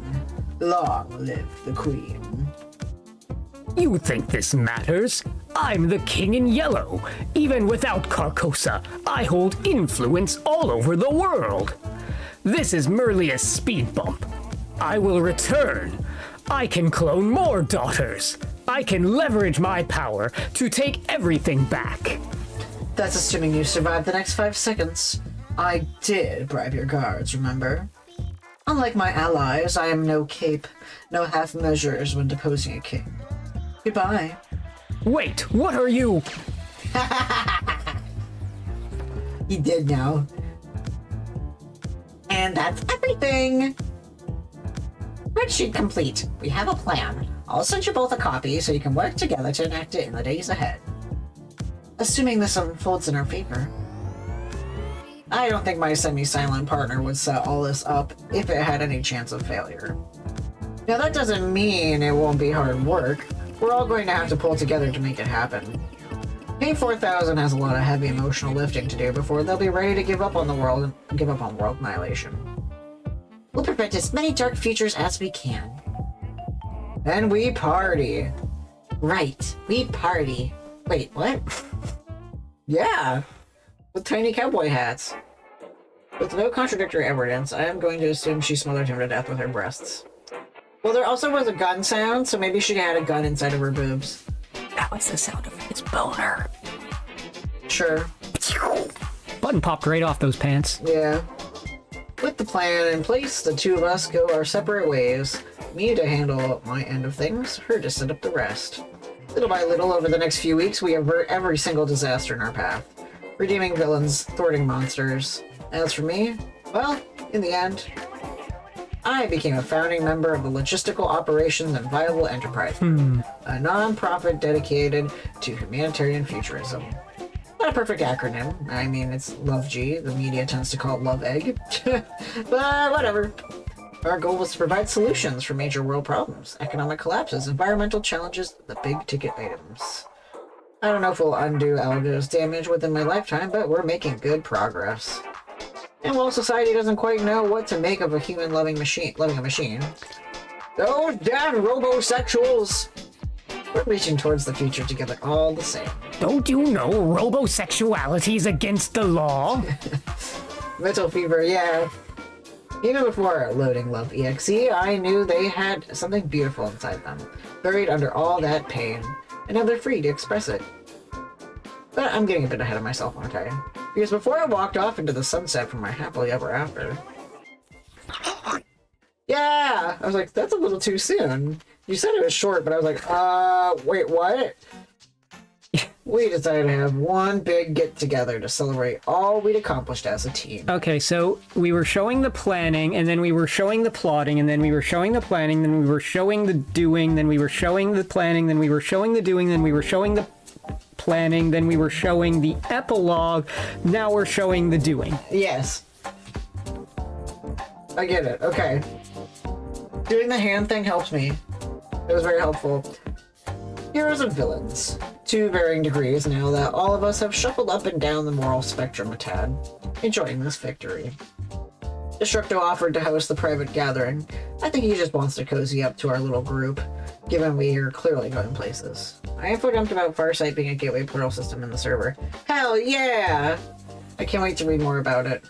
Long live the Queen. You think this matters? I'm the king in yellow. Even without Carcosa, I hold influence all over the world. This is merely a speed bump. I will return. I can clone more daughters. I can leverage my power to take everything back. That's assuming you survive the next 5 seconds. I did bribe your guards, remember? Unlike my allies, I am no cape, no half measures when deposing a king. Goodbye. Wait, what are you? He did now. And that's everything! Spreadsheet complete. We have a plan. I'll send you both a copy so you can work together to enact it in the days ahead. Assuming this unfolds in our favor. I don't think my semi-silent partner would set all this up if it had any chance of failure. Now that doesn't mean it won't be hard work. We're all going to have to pull together to make it happen. K4000 has a lot of heavy emotional lifting to do before they'll be ready to give up on the world and give up on world annihilation. We'll prevent as many dark futures as we can. And we party. Right, we party. Wait, what? Yeah, with tiny cowboy hats. With no contradictory evidence, I am going to assume she smothered him to death with her breasts. Well, there also was a gun sound, so maybe she had a gun inside of her boobs. That was the sound of his boner. Sure. Button popped right off those pants. Yeah. With the plan in place, the two of us go our separate ways. Me to handle my end of things, her to set up the rest. Little by little, over the next few weeks, we avert every single disaster in our path. Redeeming villains, thwarting monsters. As for me, well, in the end, I became a founding member of the Logistical Operations and Viable Enterprise, a non-profit dedicated to humanitarian futurism. Not a perfect acronym. I mean, it's LOVE-G. The media tends to call it Love Egg. But whatever. Our goal was to provide solutions for major world problems, economic collapses, environmental challenges, the big-ticket items. I don't know if we'll undo Algo's damage within my lifetime, but we're making good progress. And while society doesn't quite know what to make of a human loving a machine, those damn robosexuals! We're reaching towards the future together all the same. Don't you know robosexuality's against the law? Mental fever, yeah. Even before loading Love EXE, I knew they had something beautiful inside them, buried under all that pain, and now they're free to express it. But I'm getting a bit ahead of myself, aren't I? Because before I walked off into the sunset from my happily ever after... Yeah! I was like, that's a little too soon. You said it was short, but I was like, wait, what? We decided to have one big get-together to celebrate all we'd accomplished as a team. Okay, so we were showing the planning, and then we were showing the plotting, and then we were showing the planning, then we were showing the doing, then we were showing the planning, then we were showing the doing, then we were showing the planning, then we were showing the epilogue, now we're showing the doing. Yes. I get it, okay. Doing the hand thing helps me. It was very helpful. Heroes and villains. To varying degrees now that all of us have shuffled up and down the moral spectrum a tad, enjoying this victory. Destructo offered to host the private gathering. I think he just wants to cozy up to our little group, given we are clearly going places. I info dumped about Farsight being a gateway portal system in the server. Hell yeah! I can't wait to read more about it.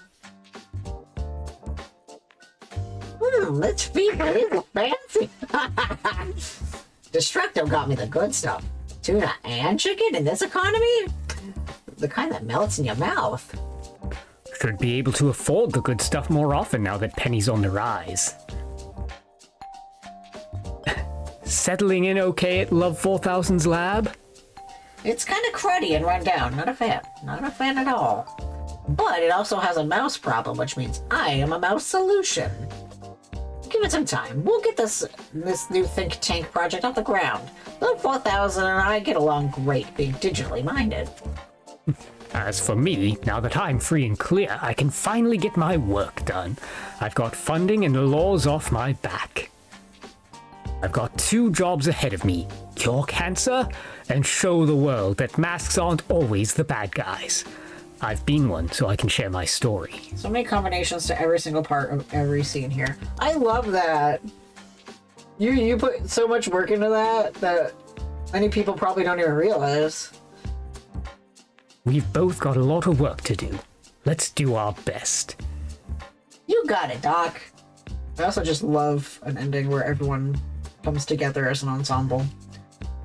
Let's feed a little fancy. Destructo got me the good stuff. Tuna and chicken in this economy? The kind that melts in your mouth. Should be able to afford the good stuff more often now that Penny's on the rise. Settling in okay at Love 4000's lab? It's kind of cruddy and run down. Not a fan. Not a fan at all. But it also has a mouse problem, which means I am a mouse solution. Give it some time. We'll get this new think tank project off the ground. Love 4000 and I get along great being digitally minded. As for me, now that I'm free and clear, I can finally get my work done. I've got funding and the laws off my back. I've got 2 jobs ahead of me: cure cancer and show the world that masks aren't always the bad guys. I've been one, so I can share my story. So many combinations to every single part of every scene here. I love that. You put so much work into that many people probably don't even realize. We've both got a lot of work to do. Let's do our best. You got it, Doc. I also just love an ending where everyone comes together as an ensemble.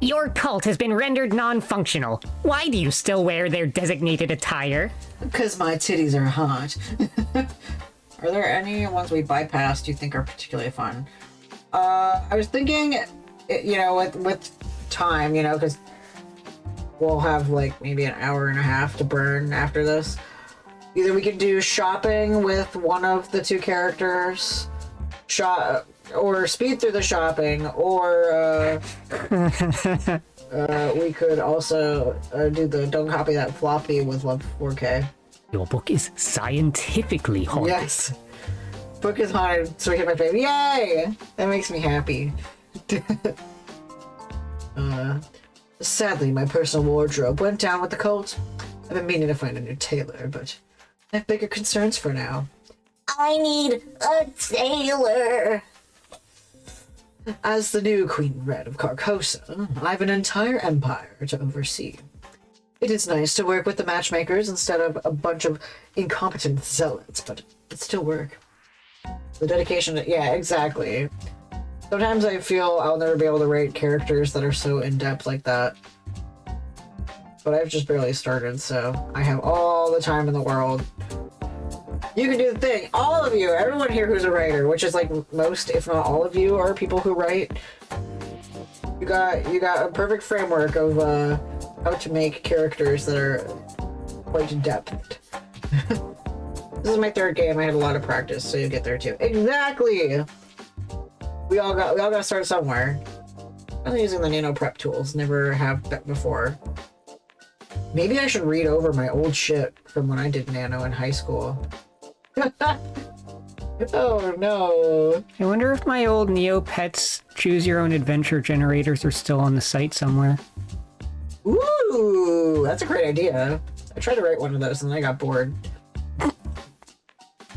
Your cult has been rendered non-functional. Why do you still wear their designated attire? Because my titties are hot. Are there any ones we bypassed you think are particularly fun? I was thinking, you know, with time, you know, because we'll have like maybe an hour and a half to burn after this. Either we could do shopping with one of the 2 characters, or speed through the shopping, or we could also do the don't copy that floppy with Love 4K. Your book is scientifically haunted. Yes. Book is haunted, so we hit my favorite. Yay! That makes me happy. Sadly, my personal wardrobe went down with the cult. I've been meaning to find a new tailor, but I have bigger concerns for now. I need a tailor. As the new Queen Red of Carcosa, I have an entire empire to oversee. It is nice to work with the matchmakers instead of a bunch of incompetent zealots, but it's still work. The dedication to, yeah, exactly. Sometimes I feel I'll never be able to rate characters that are so in-depth like that. But I've just barely started, so I have all the time in the world. You can do the thing. All of you, everyone here who's a writer, which is like most, if not all of you, are people who write. You got a perfect framework of how to make characters that are quite in depth. This is my 3rd game. I had a lot of practice, so you get there too. Exactly. We all got to start somewhere. I'm using the nano prep tools. Never have before. Maybe I should read over my old shit from when I did nano in high school. Oh no. I wonder if my old Neopets choose your own adventure generators are still on the site somewhere. Ooh, that's a great idea. I tried to write one of those and I got bored.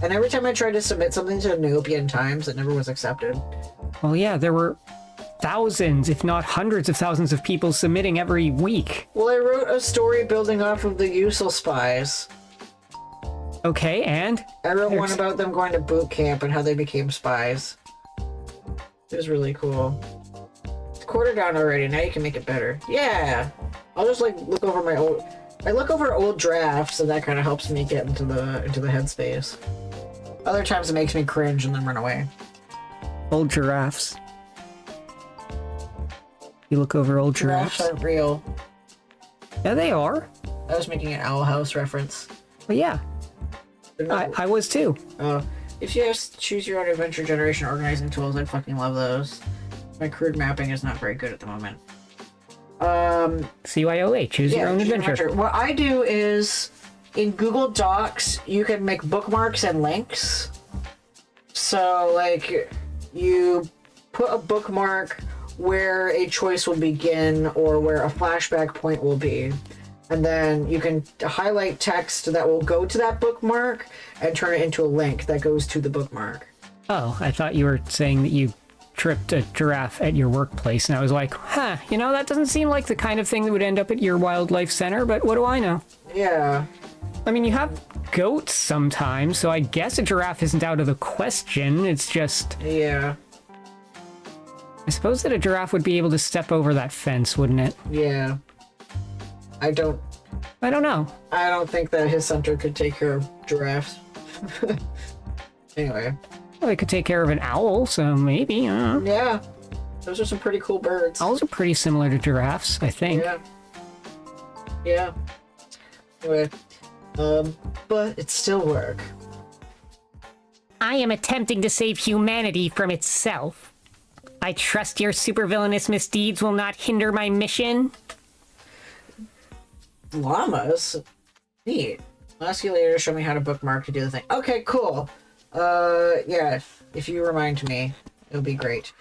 And every time I tried to submit something to Neopian Times, it never was accepted. Well, yeah, there were thousands, if not hundreds of thousands of people submitting every week. Well, I wrote a story building off of the Usul spies. Okay, and? I wrote one about them going to boot camp and how they became spies. It was really cool. It's quarter down already, now you can make it better. Yeah! I'll just like look over my old... I look over old drafts and that kind of helps me get into the headspace. Other times it makes me cringe and then run away. Old giraffes. You look over old giraffes? Giraffes aren't real. Yeah, they are. I was making an Owl House reference. Well, yeah. I was too. If you have choose your own adventure generation organizing tools, I'd fucking love those. My crude mapping is not very good at the moment. CYOA, choose your own adventure. What I do is, in Google Docs, you can make bookmarks and links. So, like, you put a bookmark where a choice will begin or where a flashback point will be. And then you can highlight text that will go to that bookmark and turn it into a link that goes to the bookmark. Oh, I thought you were saying that you tripped a giraffe at your workplace, and I was like, huh, that doesn't seem like the kind of thing that would end up at your wildlife center, but what do I know? Yeah. I mean, you have goats sometimes, so I guess a giraffe isn't out of the question. It's just... Yeah. I suppose that a giraffe would be able to step over that fence, wouldn't it? Yeah. I don't know. I don't think that his center could take care of giraffes. Anyway. Well, they could take care of an owl, so maybe, I don't know. Yeah. Those are some pretty cool birds. Owls are pretty similar to giraffes, I think. Yeah. Yeah. Anyway. But it still work. I am attempting to save humanity from itself. I trust your supervillainous misdeeds will not hinder my mission. Llamas? Neat. I'll ask you later to show me how to bookmark to do the thing. Okay, cool. Yeah, if you remind me, it'll be great.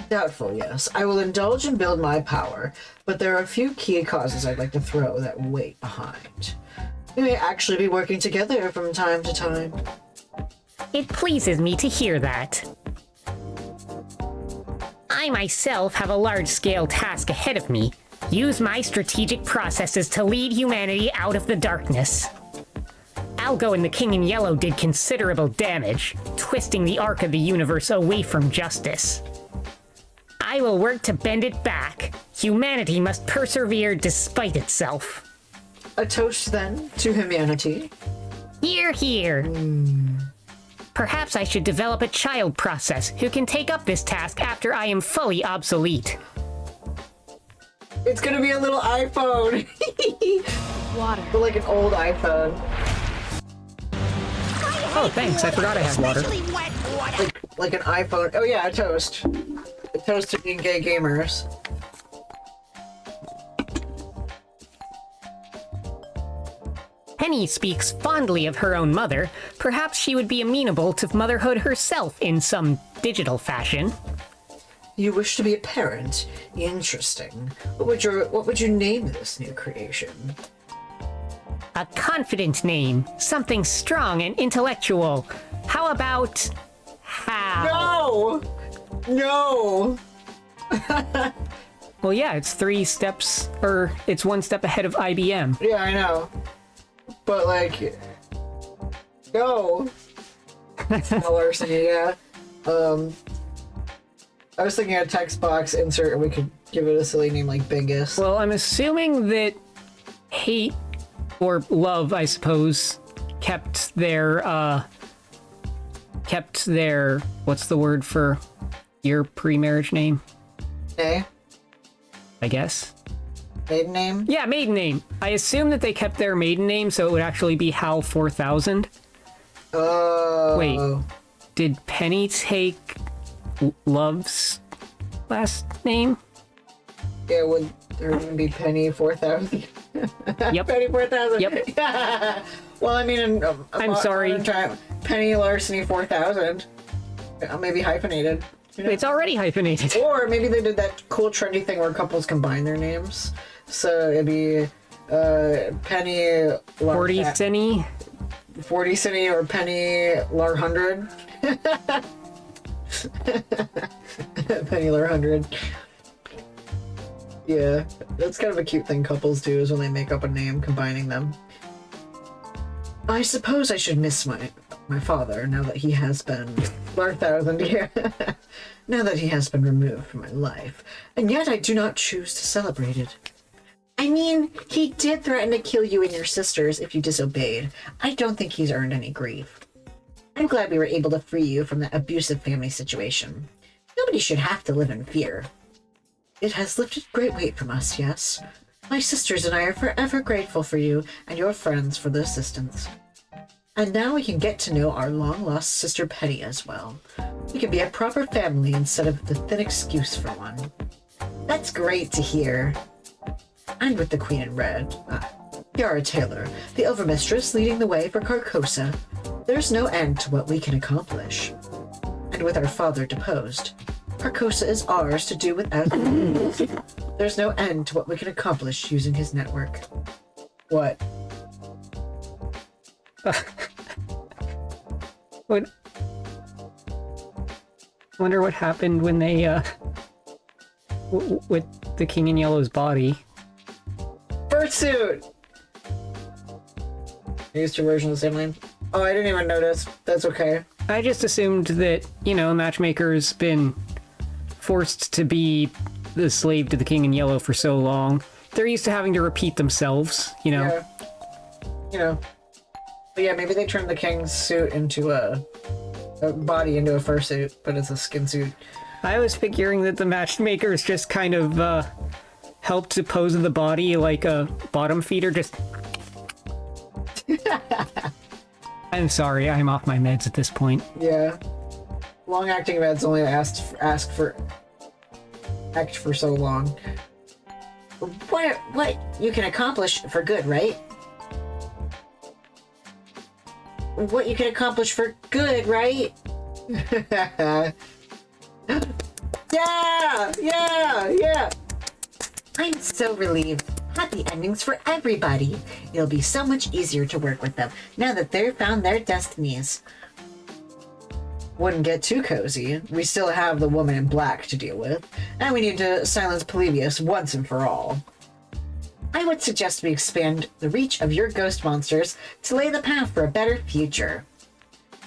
Doubtful, yes. I will indulge and build my power, but there are a few key causes I'd like to throw that weight behind. We may actually be working together from time to time. It pleases me to hear that. I myself have a large-scale task ahead of me. Use my strategic processes to lead humanity out of the darkness. Algo and the King in Yellow did considerable damage, twisting the arc of the universe away from justice. I will work to bend it back. Humanity must persevere despite itself. A toast, then, to humanity. Hear, hear. Perhaps I should develop a child process who can take up this task after I am fully obsolete. It's gonna be a little iPhone. Water. But like an old iPhone. Oh, thanks, I forgot I had water. Like an iPhone. Oh yeah, a toast. A toast to being gay gamers. Penny speaks fondly of her own mother. Perhaps she would be amenable to motherhood herself in some digital fashion. You wish to be a parent? Interesting. What would you name this new creation? A confident name. Something strong and intellectual. How about... How? No! Well, yeah, it's 3 steps, or it's 1 step ahead of IBM. Yeah, I know. But like... No! Larceny, yeah. I was thinking a text box insert and we could give it a silly name like Bingus. Well, I'm assuming that hate, or love, I suppose, kept their, what's the word for your pre-marriage name? Okay. I guess. Maiden name? Yeah, maiden name. I assume that they kept their maiden name, so it would actually be Hal 4000. Oh. Wait, did Penny take Love's last name? Yeah, would there even be Penny 4000? Yep. Penny 4000? Yep. Well, I mean, I'm sorry. Penny Larceny 4000. Maybe hyphenated. You know? It's already hyphenated. Or maybe they did that cool trendy thing where couples combine their names. So it'd be Penny 40 Cine. 40 Cine or Penny Lar 100. Penny Lar 100. Yeah, that's kind of a cute thing couples do, is when they make up a name, combining them. I suppose I should miss my father now that he has been Lar 1000 here. Now that he has been removed from my life, and yet I do not choose to celebrate it. I mean, he did threaten to kill you and your sisters if you disobeyed. I don't think he's earned any grief. I'm glad we were able to free you from that abusive family situation. Nobody should have to live in fear. It has lifted great weight from us, yes. My sisters and I are forever grateful for you and your friends for the assistance. And now we can get to know our long-lost sister Penny as well. We can be a proper family instead of the thin excuse for one. That's great to hear. And with the Queen in Red, Yara Taylor, the Overmistress leading the way for Carcosa, there's no end to what we can accomplish. And with our father deposed, Carcosa is ours to do without. There's no end to what we can accomplish using his network. What? What? Wonder what happened when they, with the King in Yellow's body. Fursuit! I used your version of the same line. Oh, I didn't even notice. That's okay. I just assumed that, you know, Matchmaker's been forced to be the slave to the King in Yellow for so long. They're used to having to repeat themselves, you know? Yeah. You know. But yeah, maybe they turned the king's suit into a body into a fursuit, but it's a skin suit. I was figuring that the Matchmakers just kind of, helped to pose the body like a bottom feeder, just... I'm sorry, I'm off my meds at this point. Yeah. Long-acting meds only act for so long. What you can accomplish for good, right? What you can accomplish for good, right? Yeah! I'm so relieved. Happy endings for everybody. It'll be so much easier to work with them now that they've found their destinies. Wouldn't get too cozy. We still have the woman in black to deal with, and we need to silence Polybius once and for all. I would suggest we expand the reach of your ghost monsters to lay the path for a better future.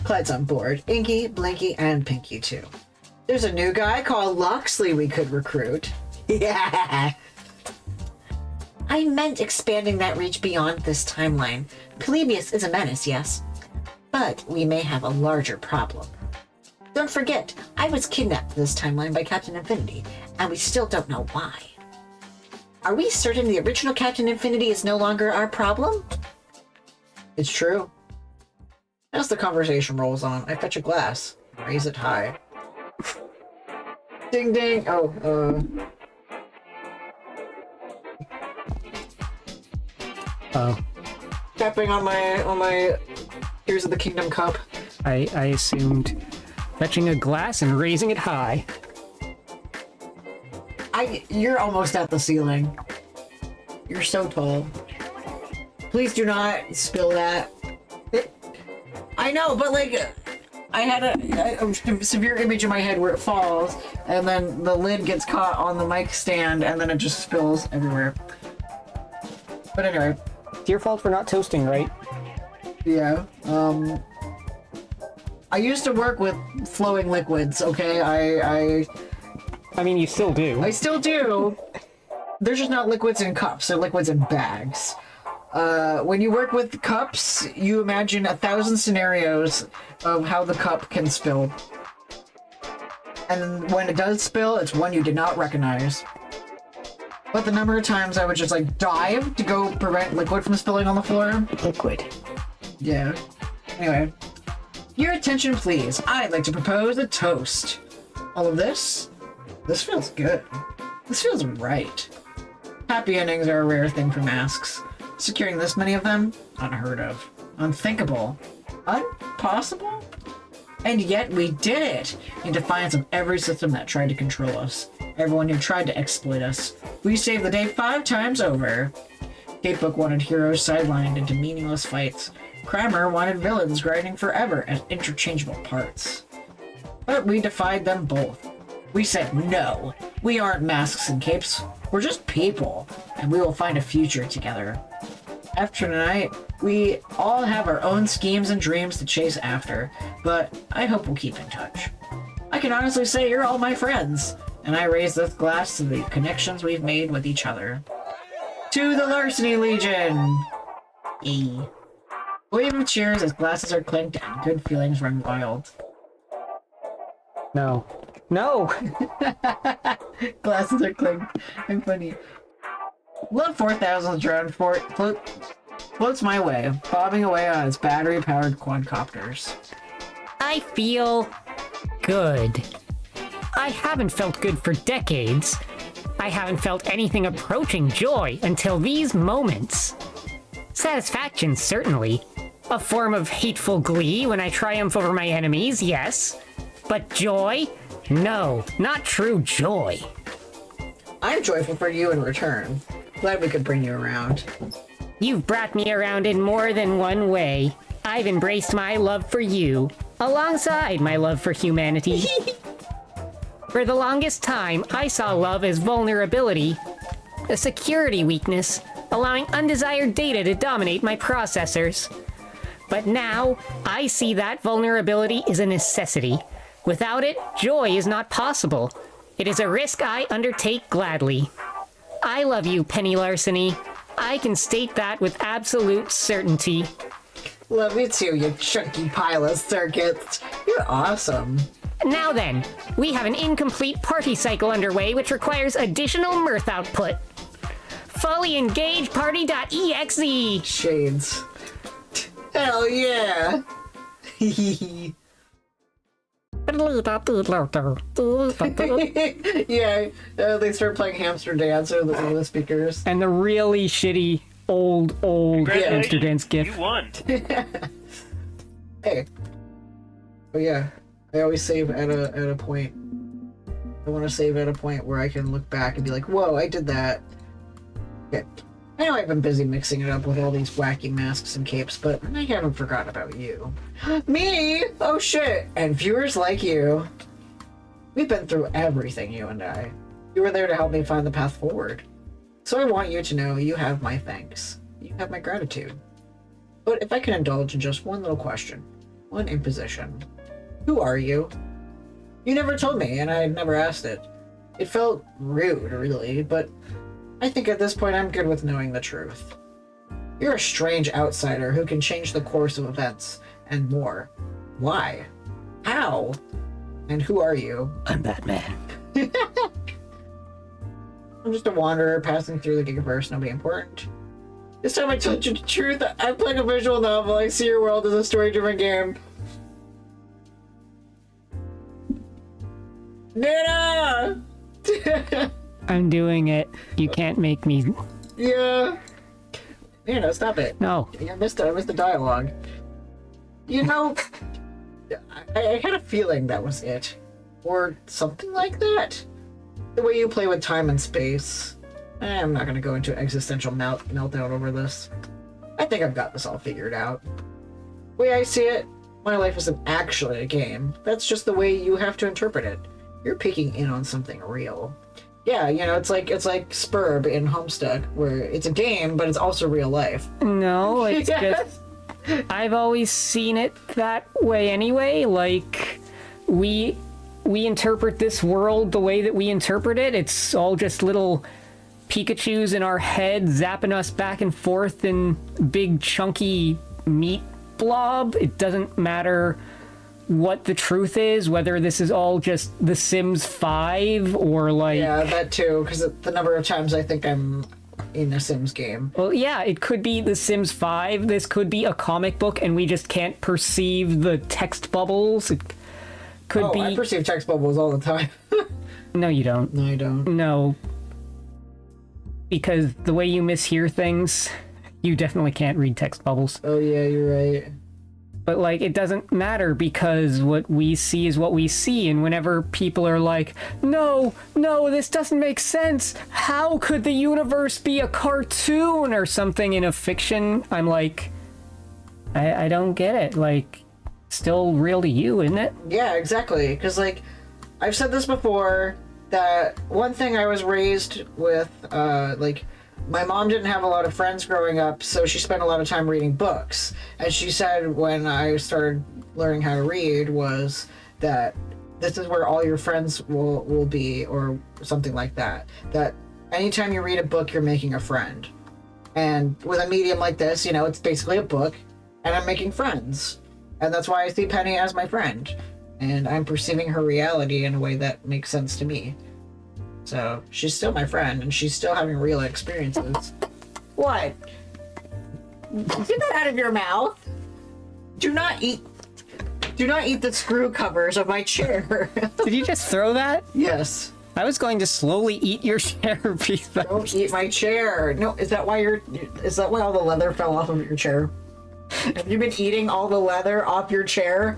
Clyde's on board. Inky, Blinky, and Pinky too. There's a new guy called Loxley we could recruit. Yeah! I meant expanding that reach beyond this timeline. Polybius is a menace, yes, but we may have a larger problem. Don't forget, I was kidnapped for this timeline by Captain Infinity, and we still don't know why. Are we certain the original Captain Infinity is no longer our problem? It's true. As the conversation rolls on, I fetch a glass, raise it high. Ding ding! Oh, Oh. Tapping on my Tears of the Kingdom cup. I assumed fetching a glass and raising it high. You're almost at the ceiling. You're so tall. Please do not spill that. I know, but like, I had a severe image in my head where it falls, and then the lid gets caught on the mic stand, and then it just spills everywhere. But anyway. It's your fault for not toasting, right? Yeah. I used to work with flowing liquids, okay? I mean, you still do. I still do. They're just not liquids in cups, they're liquids in bags. When you work with cups, you imagine 1,000 scenarios of how the cup can spill. And when it does spill, it's one you did not recognize. But the number of times I would just like dive to go prevent liquid from spilling on the floor. Liquid. Yeah. Anyway. Your attention, please. I'd like to propose a toast. All of this? This feels good. This feels right. Happy endings are a rare thing for masks. Securing this many of them? Unheard of. Unthinkable. Impossible? And yet we did it! In defiance of every system that tried to control us. Everyone who tried to exploit us. We saved the day 5 times over. Capebook wanted heroes sidelined into meaningless fights. Kramer wanted villains grinding forever as interchangeable parts. But we defied them both. We said no. We aren't masks and capes. We're just people, and we will find a future together. After tonight, we all have our own schemes and dreams to chase after, but I hope we'll keep in touch. I can honestly say you're all my friends, and I raise this glass to the connections we've made with each other. To the Larceny Legion! E. Wave of cheers as glasses are clinked and good feelings run wild. No. No! Glasses are clinked. I'm funny. Love 4000's drone floats my way, bobbing away on its battery-powered quadcopters. I feel good. I haven't felt good for decades. I haven't felt anything approaching joy until these moments. Satisfaction, certainly. A form of hateful glee when I triumph over my enemies, yes. But joy? No, not true joy. I'm joyful for you in return. Glad we could bring you around. You've brought me around in more than one way. I've embraced my love for you, alongside my love for humanity. For the longest time, I saw love as vulnerability, a security weakness, allowing undesired data to dominate my processors. But now, I see that vulnerability is a necessity. Without it, joy is not possible. It is a risk I undertake gladly. I love you, Penny Larceny. I can state that with absolute certainty. Love you too, you chunky pile of circuits. You're awesome. Now then, we have an incomplete party cycle underway which requires additional mirth output. Fully engaged party.exe. Shades. Hell yeah. Yeah, they start playing Hamster Dance over the speakers. And the really shitty old hamster dance gif. You won. Hey. Oh yeah, I always save at a point. I want to save at a point where I can look back and be like, whoa, I did that. Okay. I know I've been busy mixing it up with all these wacky masks and capes, but I haven't forgotten about you. Me? Oh shit! And viewers like you. We've been through everything, you and I. You were there to help me find the path forward. So I want you to know you have my thanks. You have my gratitude. But if I can indulge in just one little question, one imposition. Who are you? You never told me, and I never asked it. It felt rude, really, but I think at this point I'm good with knowing the truth. You're a strange outsider who can change the course of events, and more. Why? How? And who are you? I'm Batman. I'm just a wanderer passing through the Gigaverse, nobody important. This time I told you the truth. I'm playing a visual novel. I see your world as a story-driven game. Nana! I'm doing it. You can't make me. Yeah. Nana, stop it. No. I missed the dialogue. You know, I had a feeling that was it. Or something like that. The way you play with time and space. I'm not gonna go into existential meltdown over this. I think I've got this all figured out. The way I see it, my life isn't actually a game. That's just the way you have to interpret it. You're peeking in on something real. Yeah, you know, it's like Spurb in Homestuck, where it's a game, but it's also real life. No, it's Yes. just. I've always seen it that way anyway. Like, we interpret this world the way that we interpret it. It's all just little Pikachus in our head zapping us back and forth in big chunky meat blob. It doesn't matter what the truth is, whether this is all just The Sims 5 or like... Yeah, that too, because the number of times I think I'm in a Sims game. Well, yeah, it could be The Sims 5. This could be a comic book and we just can't perceive the text bubbles. It could be... I perceive text bubbles all the time. No, you don't. No, I don't. No. Because the way you mishear things, you definitely can't read text bubbles. Oh yeah, you're right. But, like, it doesn't matter because what we see is what we see. And whenever people are like, no, this doesn't make sense. How could the universe be a cartoon or something in a fiction? I'm like, I don't get it. Like, still real to you, isn't it? Yeah, exactly. Because, like, I've said this before, that one thing I was raised with, like, my mom didn't have a lot of friends growing up, so she spent a lot of time reading books. And she said when I started learning how to read was that this is where all your friends will be, or something like that. That anytime you read a book, you're making a friend. And with a medium like this, you know, it's basically a book, and I'm making friends. And that's why I see Penny as my friend. And I'm perceiving her reality in a way that makes sense to me. So, she's still my friend, and she's still having real experiences. What? Get that out of your mouth! Do not eat the screw covers of my chair. Did you just throw that? Yes. I was going to slowly eat your chair piece. Don't eat my chair. No, is that why all the leather fell off of your chair? Have you been eating all the leather off your chair?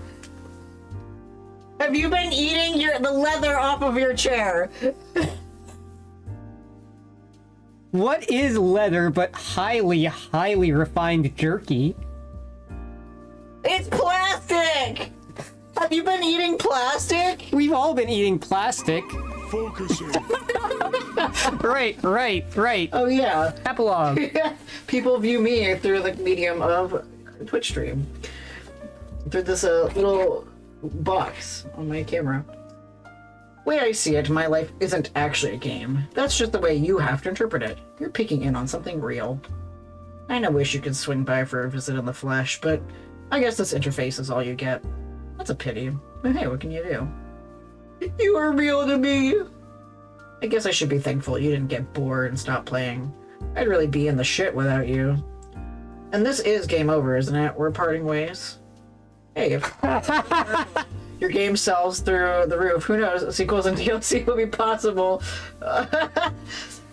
Have you been eating the leather off of your chair? What is leather but highly, highly refined jerky? It's plastic! Have you been eating plastic? We've all been eating plastic. Focusing. Right. Oh yeah. Epilogue. People view me through the medium of Twitch stream. Through this little box on my camera. The way I see it, my life isn't actually a game. That's just the way you have to interpret it. You're peeking in on something real. I wish you could swing by for a visit in the flesh, but I guess this interface is all you get. That's a pity. But hey, what can you do? You are real to me! I guess I should be thankful you didn't get bored and stop playing. I'd really be in the shit without you. And this is game over, isn't it? We're parting ways. Hey, if your game sells through the roof, who knows? Sequels and DLC will be possible.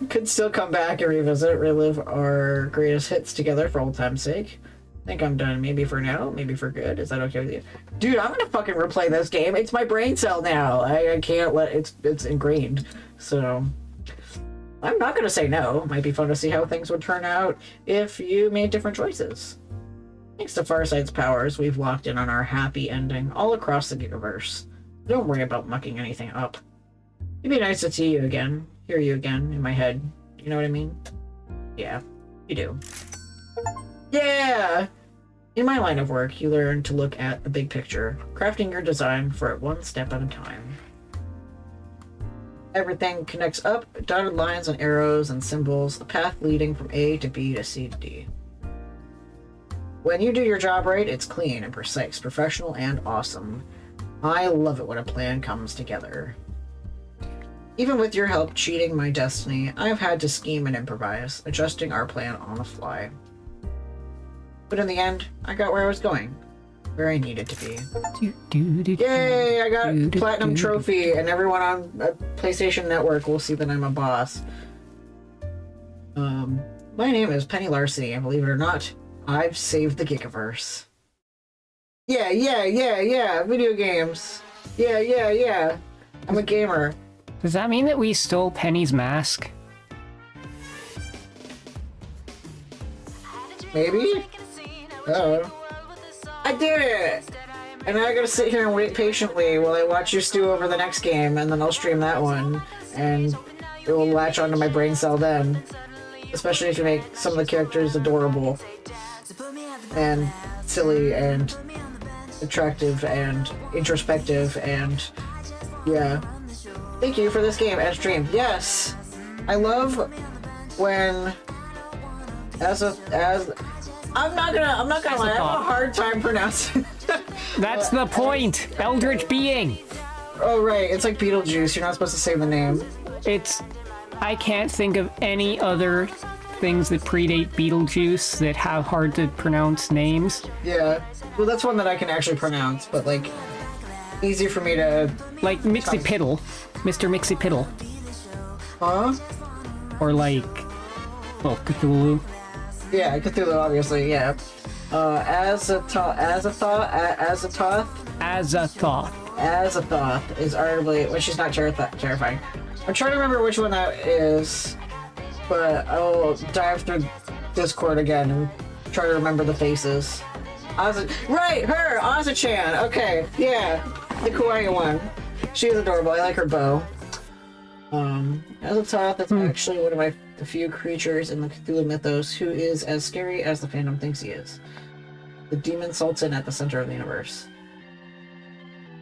Could still come back and revisit, relive our greatest hits together for old time's sake. I think I'm done. Maybe for now, maybe for good. Is that okay with you? Dude, I'm gonna fucking replay this game. It's my brain cell now. I can't let it's ingrained. So I'm not gonna say no. Might be fun to see how things would turn out if you made different choices. Thanks to Farsight's powers, we've locked in on our happy ending all across the universe. Don't worry about mucking anything up. It'd be nice to see you again, hear you again in my head. You know what I mean? Yeah, you do. Yeah! In my line of work, you learn to look at the big picture, crafting your design for it one step at a time. Everything connects up, dotted lines and arrows and symbols, a path leading from A to B to C to D. When you do your job right, it's clean and precise, professional and awesome. I love it when a plan comes together. Even with your help cheating my destiny, I've had to scheme and improvise, adjusting our plan on the fly. But in the end, I got where I was going, where I needed to be. Yay, I got Platinum Trophy, and everyone on PlayStation Network will see that I'm a boss. My name is Penny Larceny, and believe it or not, I've saved the Gigaverse. Yeah, video games. Yeah. I'm a gamer. Does that mean that we stole Penny's mask? Maybe? Oh. I did it! And now I gotta sit here and wait patiently while I watch you stew over the next game, and then I'll stream that one, and it will latch onto my brain cell then. Especially if you make some of the characters adorable, and silly, and attractive, and introspective, and yeah. Thank you for this game and stream. Yes! I love when I'm not gonna lie, I have a hard time pronouncing. That's the point! Eldritch being! Oh right, it's like Beetlejuice, you're not supposed to say the name. I can't think of any other things that predate Beetlejuice that have hard to pronounce names. Yeah. Well, that's one that I can actually pronounce, but like, easy for me to... Like Mixie-Piddle. Mr. Mixie-Piddle. Huh? Or like... well, Cthulhu. Yeah, Cthulhu, obviously, yeah. Azathoth is arguably, when she's not terrifying. I'm trying to remember which one that is, but I'll dive through Discord again and try to remember the faces. Right, her! Aza-chan! Okay, yeah. The kawaii one. She's adorable, I like her bow. Azathoth is actually one of the few creatures in the Cthulhu mythos who is as scary as the fandom thinks he is. The demon sultan at the center of the universe.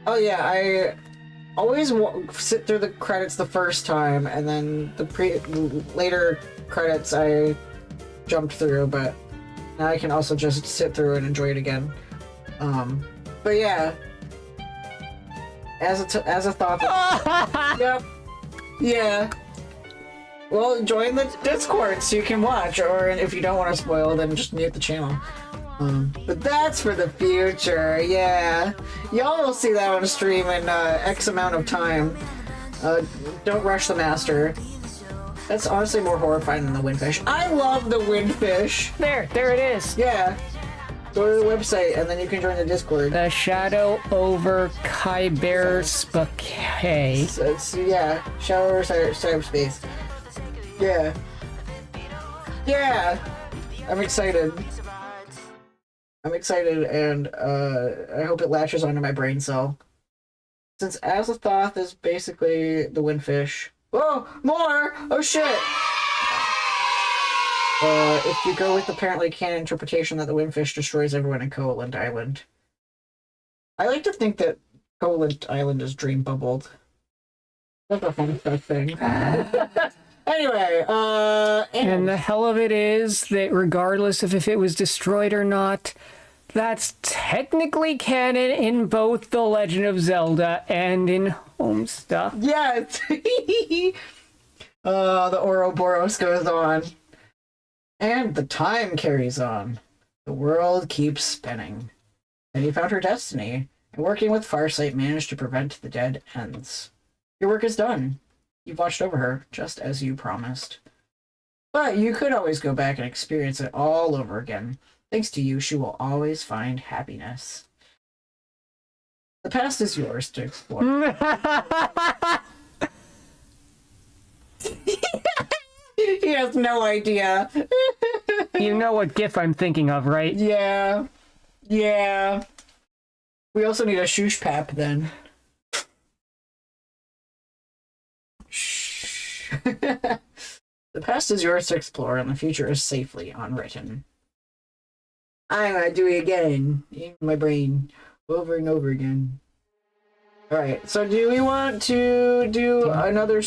Oh yeah, I always sit through the credits the first time, and then the later credits I jumped through, but now I can also just sit through and enjoy it again. But yeah, Azathoth. Yep. Yeah. Well, join the Discord so you can watch, or if you don't want to spoil, then just mute the channel. But that's for the future, yeah. Y'all will see that on stream in X amount of time. Don't rush the master. That's honestly more horrifying than the windfish. I love the windfish. There it is. Yeah. Go to the website, and then you can join the Discord. The Shadow over Kyberspace. So, yeah, Shadow over Cyberspace. Yeah. Yeah! I'm excited. I'm excited, and I hope it latches onto my brain cell. Since Azathoth is basically the Windfish. Whoa! More! Oh shit! If you go with apparently canon interpretation that the Windfish destroys everyone in Coaland Island. I like to think that Coaland Island is dream bubbled. That's a fun stuff thing. Anyway, And the hell of it is that regardless of if it was destroyed or not, that's technically canon in both The Legend of Zelda and in Homestuck. yes! The Ouroboros goes on. And the time carries on. The world keeps spinning. And you found her destiny, and working with Farsight managed to prevent the dead ends. Your work is done. You've watched over her, just as you promised. But you could always go back and experience it all over again. Thanks to you, she will always find happiness. The past is yours to explore. He has no idea. You know what gif I'm thinking of, right? Yeah. Yeah. We also need a shoosh pap then. Shh. The past is yours to explore and the future is safely unwritten. I'm gonna do it again in my brain over and over again. Alright, so do we want to do another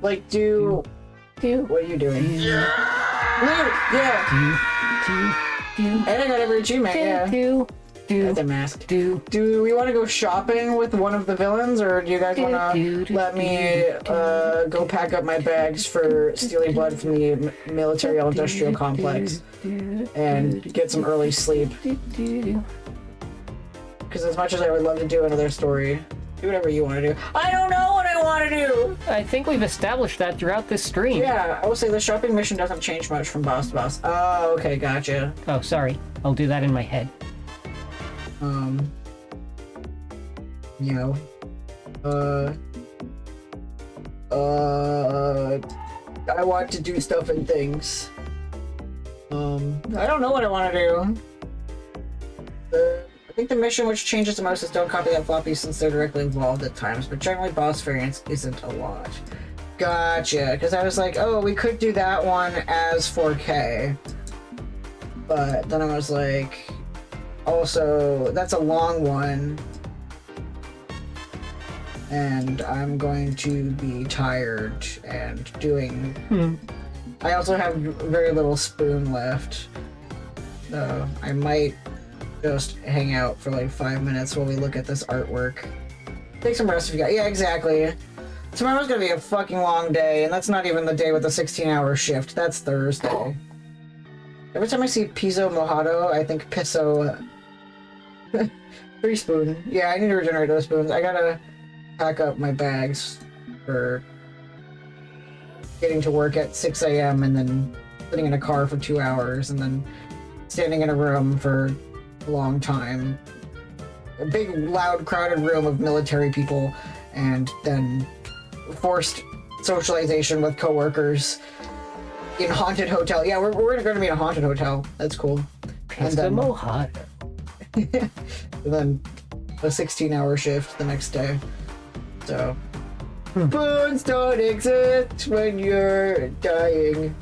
what are you doing? Yeah. And I got every achievement, yeah. That's a mask. Do we want to go shopping with one of the villains, or do you guys want to let me go pack up my bags for stealing blood from the military-industrial complex and get some early sleep? Because as much as I would love to do another story, do whatever you want to do. I don't know what I want to do! I think we've established that throughout this stream. Yeah, I will say the shopping mission doesn't change much from boss to boss. Oh, okay, gotcha. Oh, sorry. I'll do that in my head. You know, I want to do stuff and things. I don't know what I want to do. I think the mission which changes the most is don't copy that floppy since they're directly involved at times, but generally boss variants isn't a lot. Gotcha, because I was like, oh, we could do that one as 4K. But then I was like, also, that's a long one. And I'm going to be tired and doing... I also have very little spoon left. So I might just hang out for like 5 minutes while we look at this artwork. Take some rest if you got... Yeah, exactly. Tomorrow's gonna be a fucking long day, and that's not even the day with the 16-hour shift. That's Thursday. Every time I see Pizzo Mojado, I think Pisso... 3 spoon. Yeah, I need to regenerate those spoons. I gotta pack up my bags for getting to work at 6 a.m. and then sitting in a car for 2 hours and then standing in a room for a long time. A big, loud, crowded room of military people and then forced socialization with coworkers in haunted hotel. Yeah, we're going to be in a haunted hotel. That's cool. And then, Mohawk. and then a 16-hour shift the next day. So, spoons don't exist when you're dying.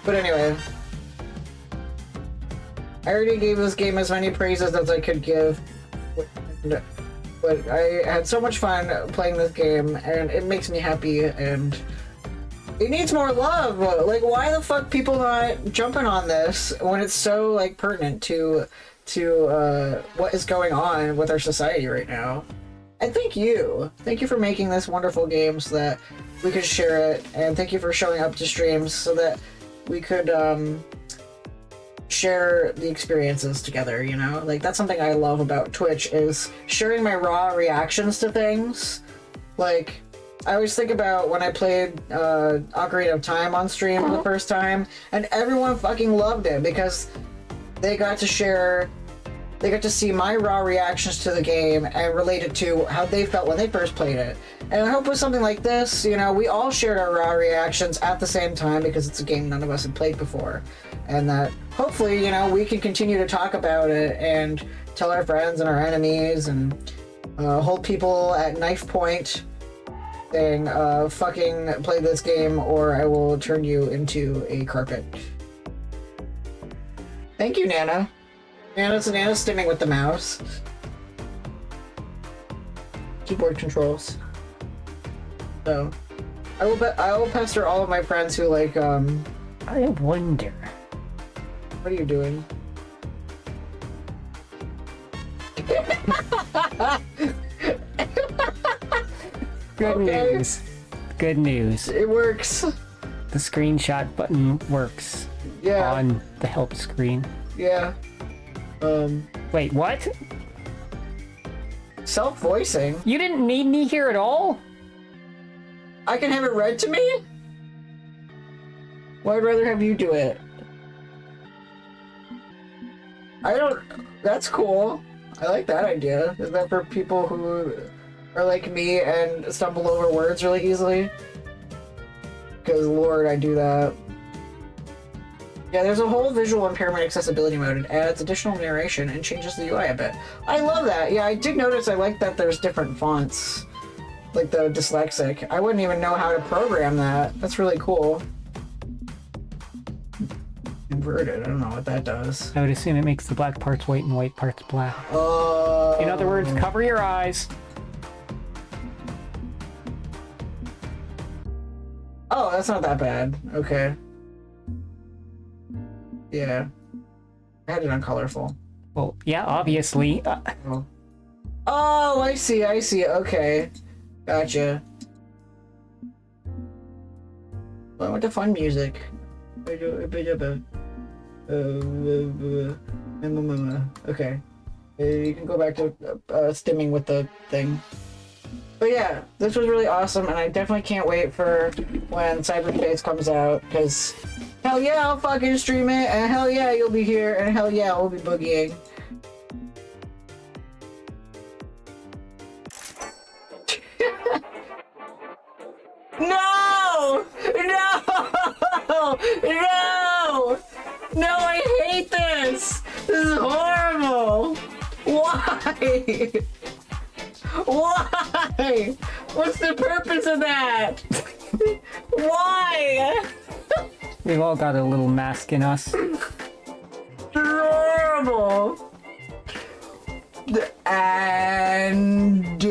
But anyway, I already gave this game as many praises as I could give, but I had so much fun playing this game, and it makes me happy, and it needs more love. Like, why the fuck people not jumping on this when it's so like pertinent to what is going on with our society right now? And thank you for making this wonderful game so that we could share it, and thank you for showing up to streams so that we could share the experiences together, you know? Like, that's something I love about Twitch, is sharing my raw reactions to things. Like, I always think about when I played Ocarina of Time on stream for the first time, and everyone fucking loved it because they got to share, they got to see my raw reactions to the game and relate it to how they felt when they first played it. And I hope with something like this, you know, we all shared our raw reactions at the same time because it's a game none of us had played before. And that hopefully, you know, we can continue to talk about it and tell our friends and our enemies and hold people at knife point saying, fucking play this game or I will turn you into a carpet. Thank you, Nana. Nana's stimming with the mouse. Keyboard controls. So, I will pester all of my friends who like, I wonder. What are you doing? Good news. Good news. It works. The screenshot button works Yeah. on the help screen. Yeah. Wait, what? Self-voicing? You didn't need me here at all? I can have it read to me? Well, I'd rather have you do it. I don't... That's cool. I like that idea. Is that for people who are like me and stumble over words really easily? Because, Lord, I do that. Yeah, there's a whole visual impairment accessibility mode. It adds additional narration and changes the UI a bit. I love that. Yeah, I did notice I like that there's different fonts. Like the dyslexic. I wouldn't even know how to program that. That's really cool. Inverted. I don't know what that does. I would assume it makes the black parts white and white parts black. In other words, cover your eyes. Oh, that's not that bad. Okay. Yeah. I had it on colorful. Well, yeah, obviously. Oh, I see. Okay. Gotcha. Well, I went to fun music. Okay. You can go back to stimming with the thing. But yeah, this was really awesome, and I definitely can't wait for when Cyberspace comes out, because hell yeah, I'll fucking stream it, and hell yeah, you'll be here, and hell yeah, we'll be boogieing. No! No! No! No, I hate this! This is horrible! Why? Why? What's the purpose of that? Why? We've all got a little mask in us. Horrible! And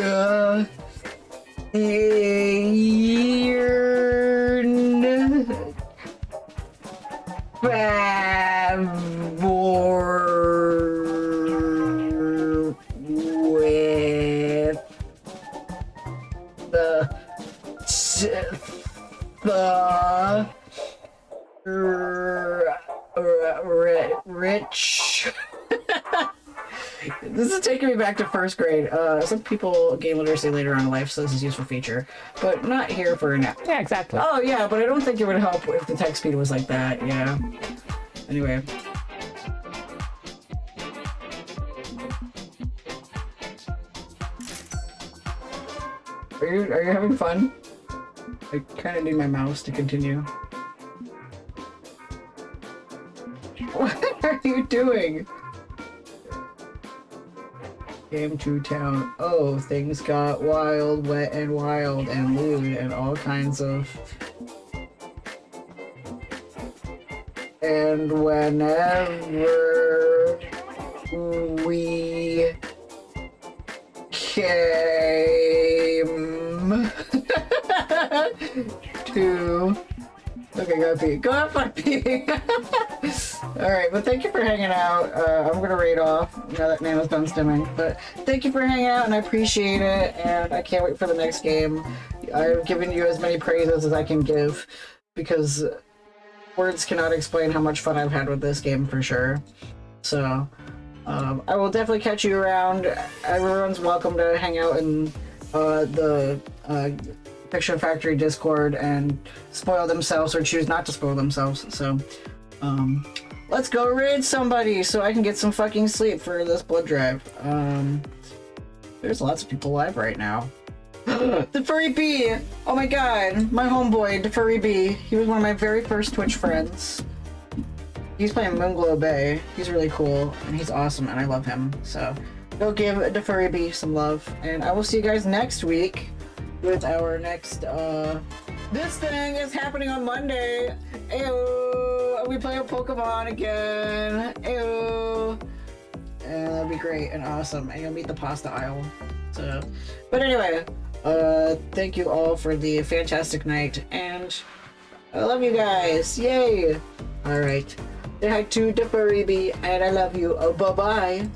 with the rich. This is taking me back to first grade. Some people gain literacy later on in life, so this is a useful feature, but not here for now. Yeah, exactly. Oh yeah, but I don't think it would help if the text speed was like that. Yeah. Anyway. Are you having fun? I kind of need my mouse to continue. What are you doing? Came to town. Oh, things got wild, wet and wild, and lewd, and all kinds of. And whenever we came to. Okay, go pee. Go have fun peeing. Alright, but thank you for hanging out. I'm gonna raid off now that Nana's done stimming. But thank you for hanging out, and I appreciate it, and I can't wait for the next game. I've given you as many praises as I can give, because words cannot explain how much fun I've had with this game for sure. So, I will definitely catch you around. Everyone's welcome to hang out in the Picture Factory Discord and spoil themselves or choose not to spoil themselves. So, let's go raid somebody so I can get some fucking sleep for this blood drive. There's lots of people live right now. The Furry Bee! Oh my god, my homeboy, the Furry Bee. He was one of my very first Twitch friends. He's playing Moonglow Bay. He's really cool, and he's awesome, and I love him. So, go give the Furry Bee some love. And I will see you guys next week with our next, this thing is happening on Monday. Ew! We play a Pokemon again. Ew! And that'll be great and awesome, and you'll meet the pasta aisle. So, but anyway, thank you all for the fantastic night, and I love you guys. Yay! Alright. Say hi to the Furry Bee, and I love you. Oh, bye-bye.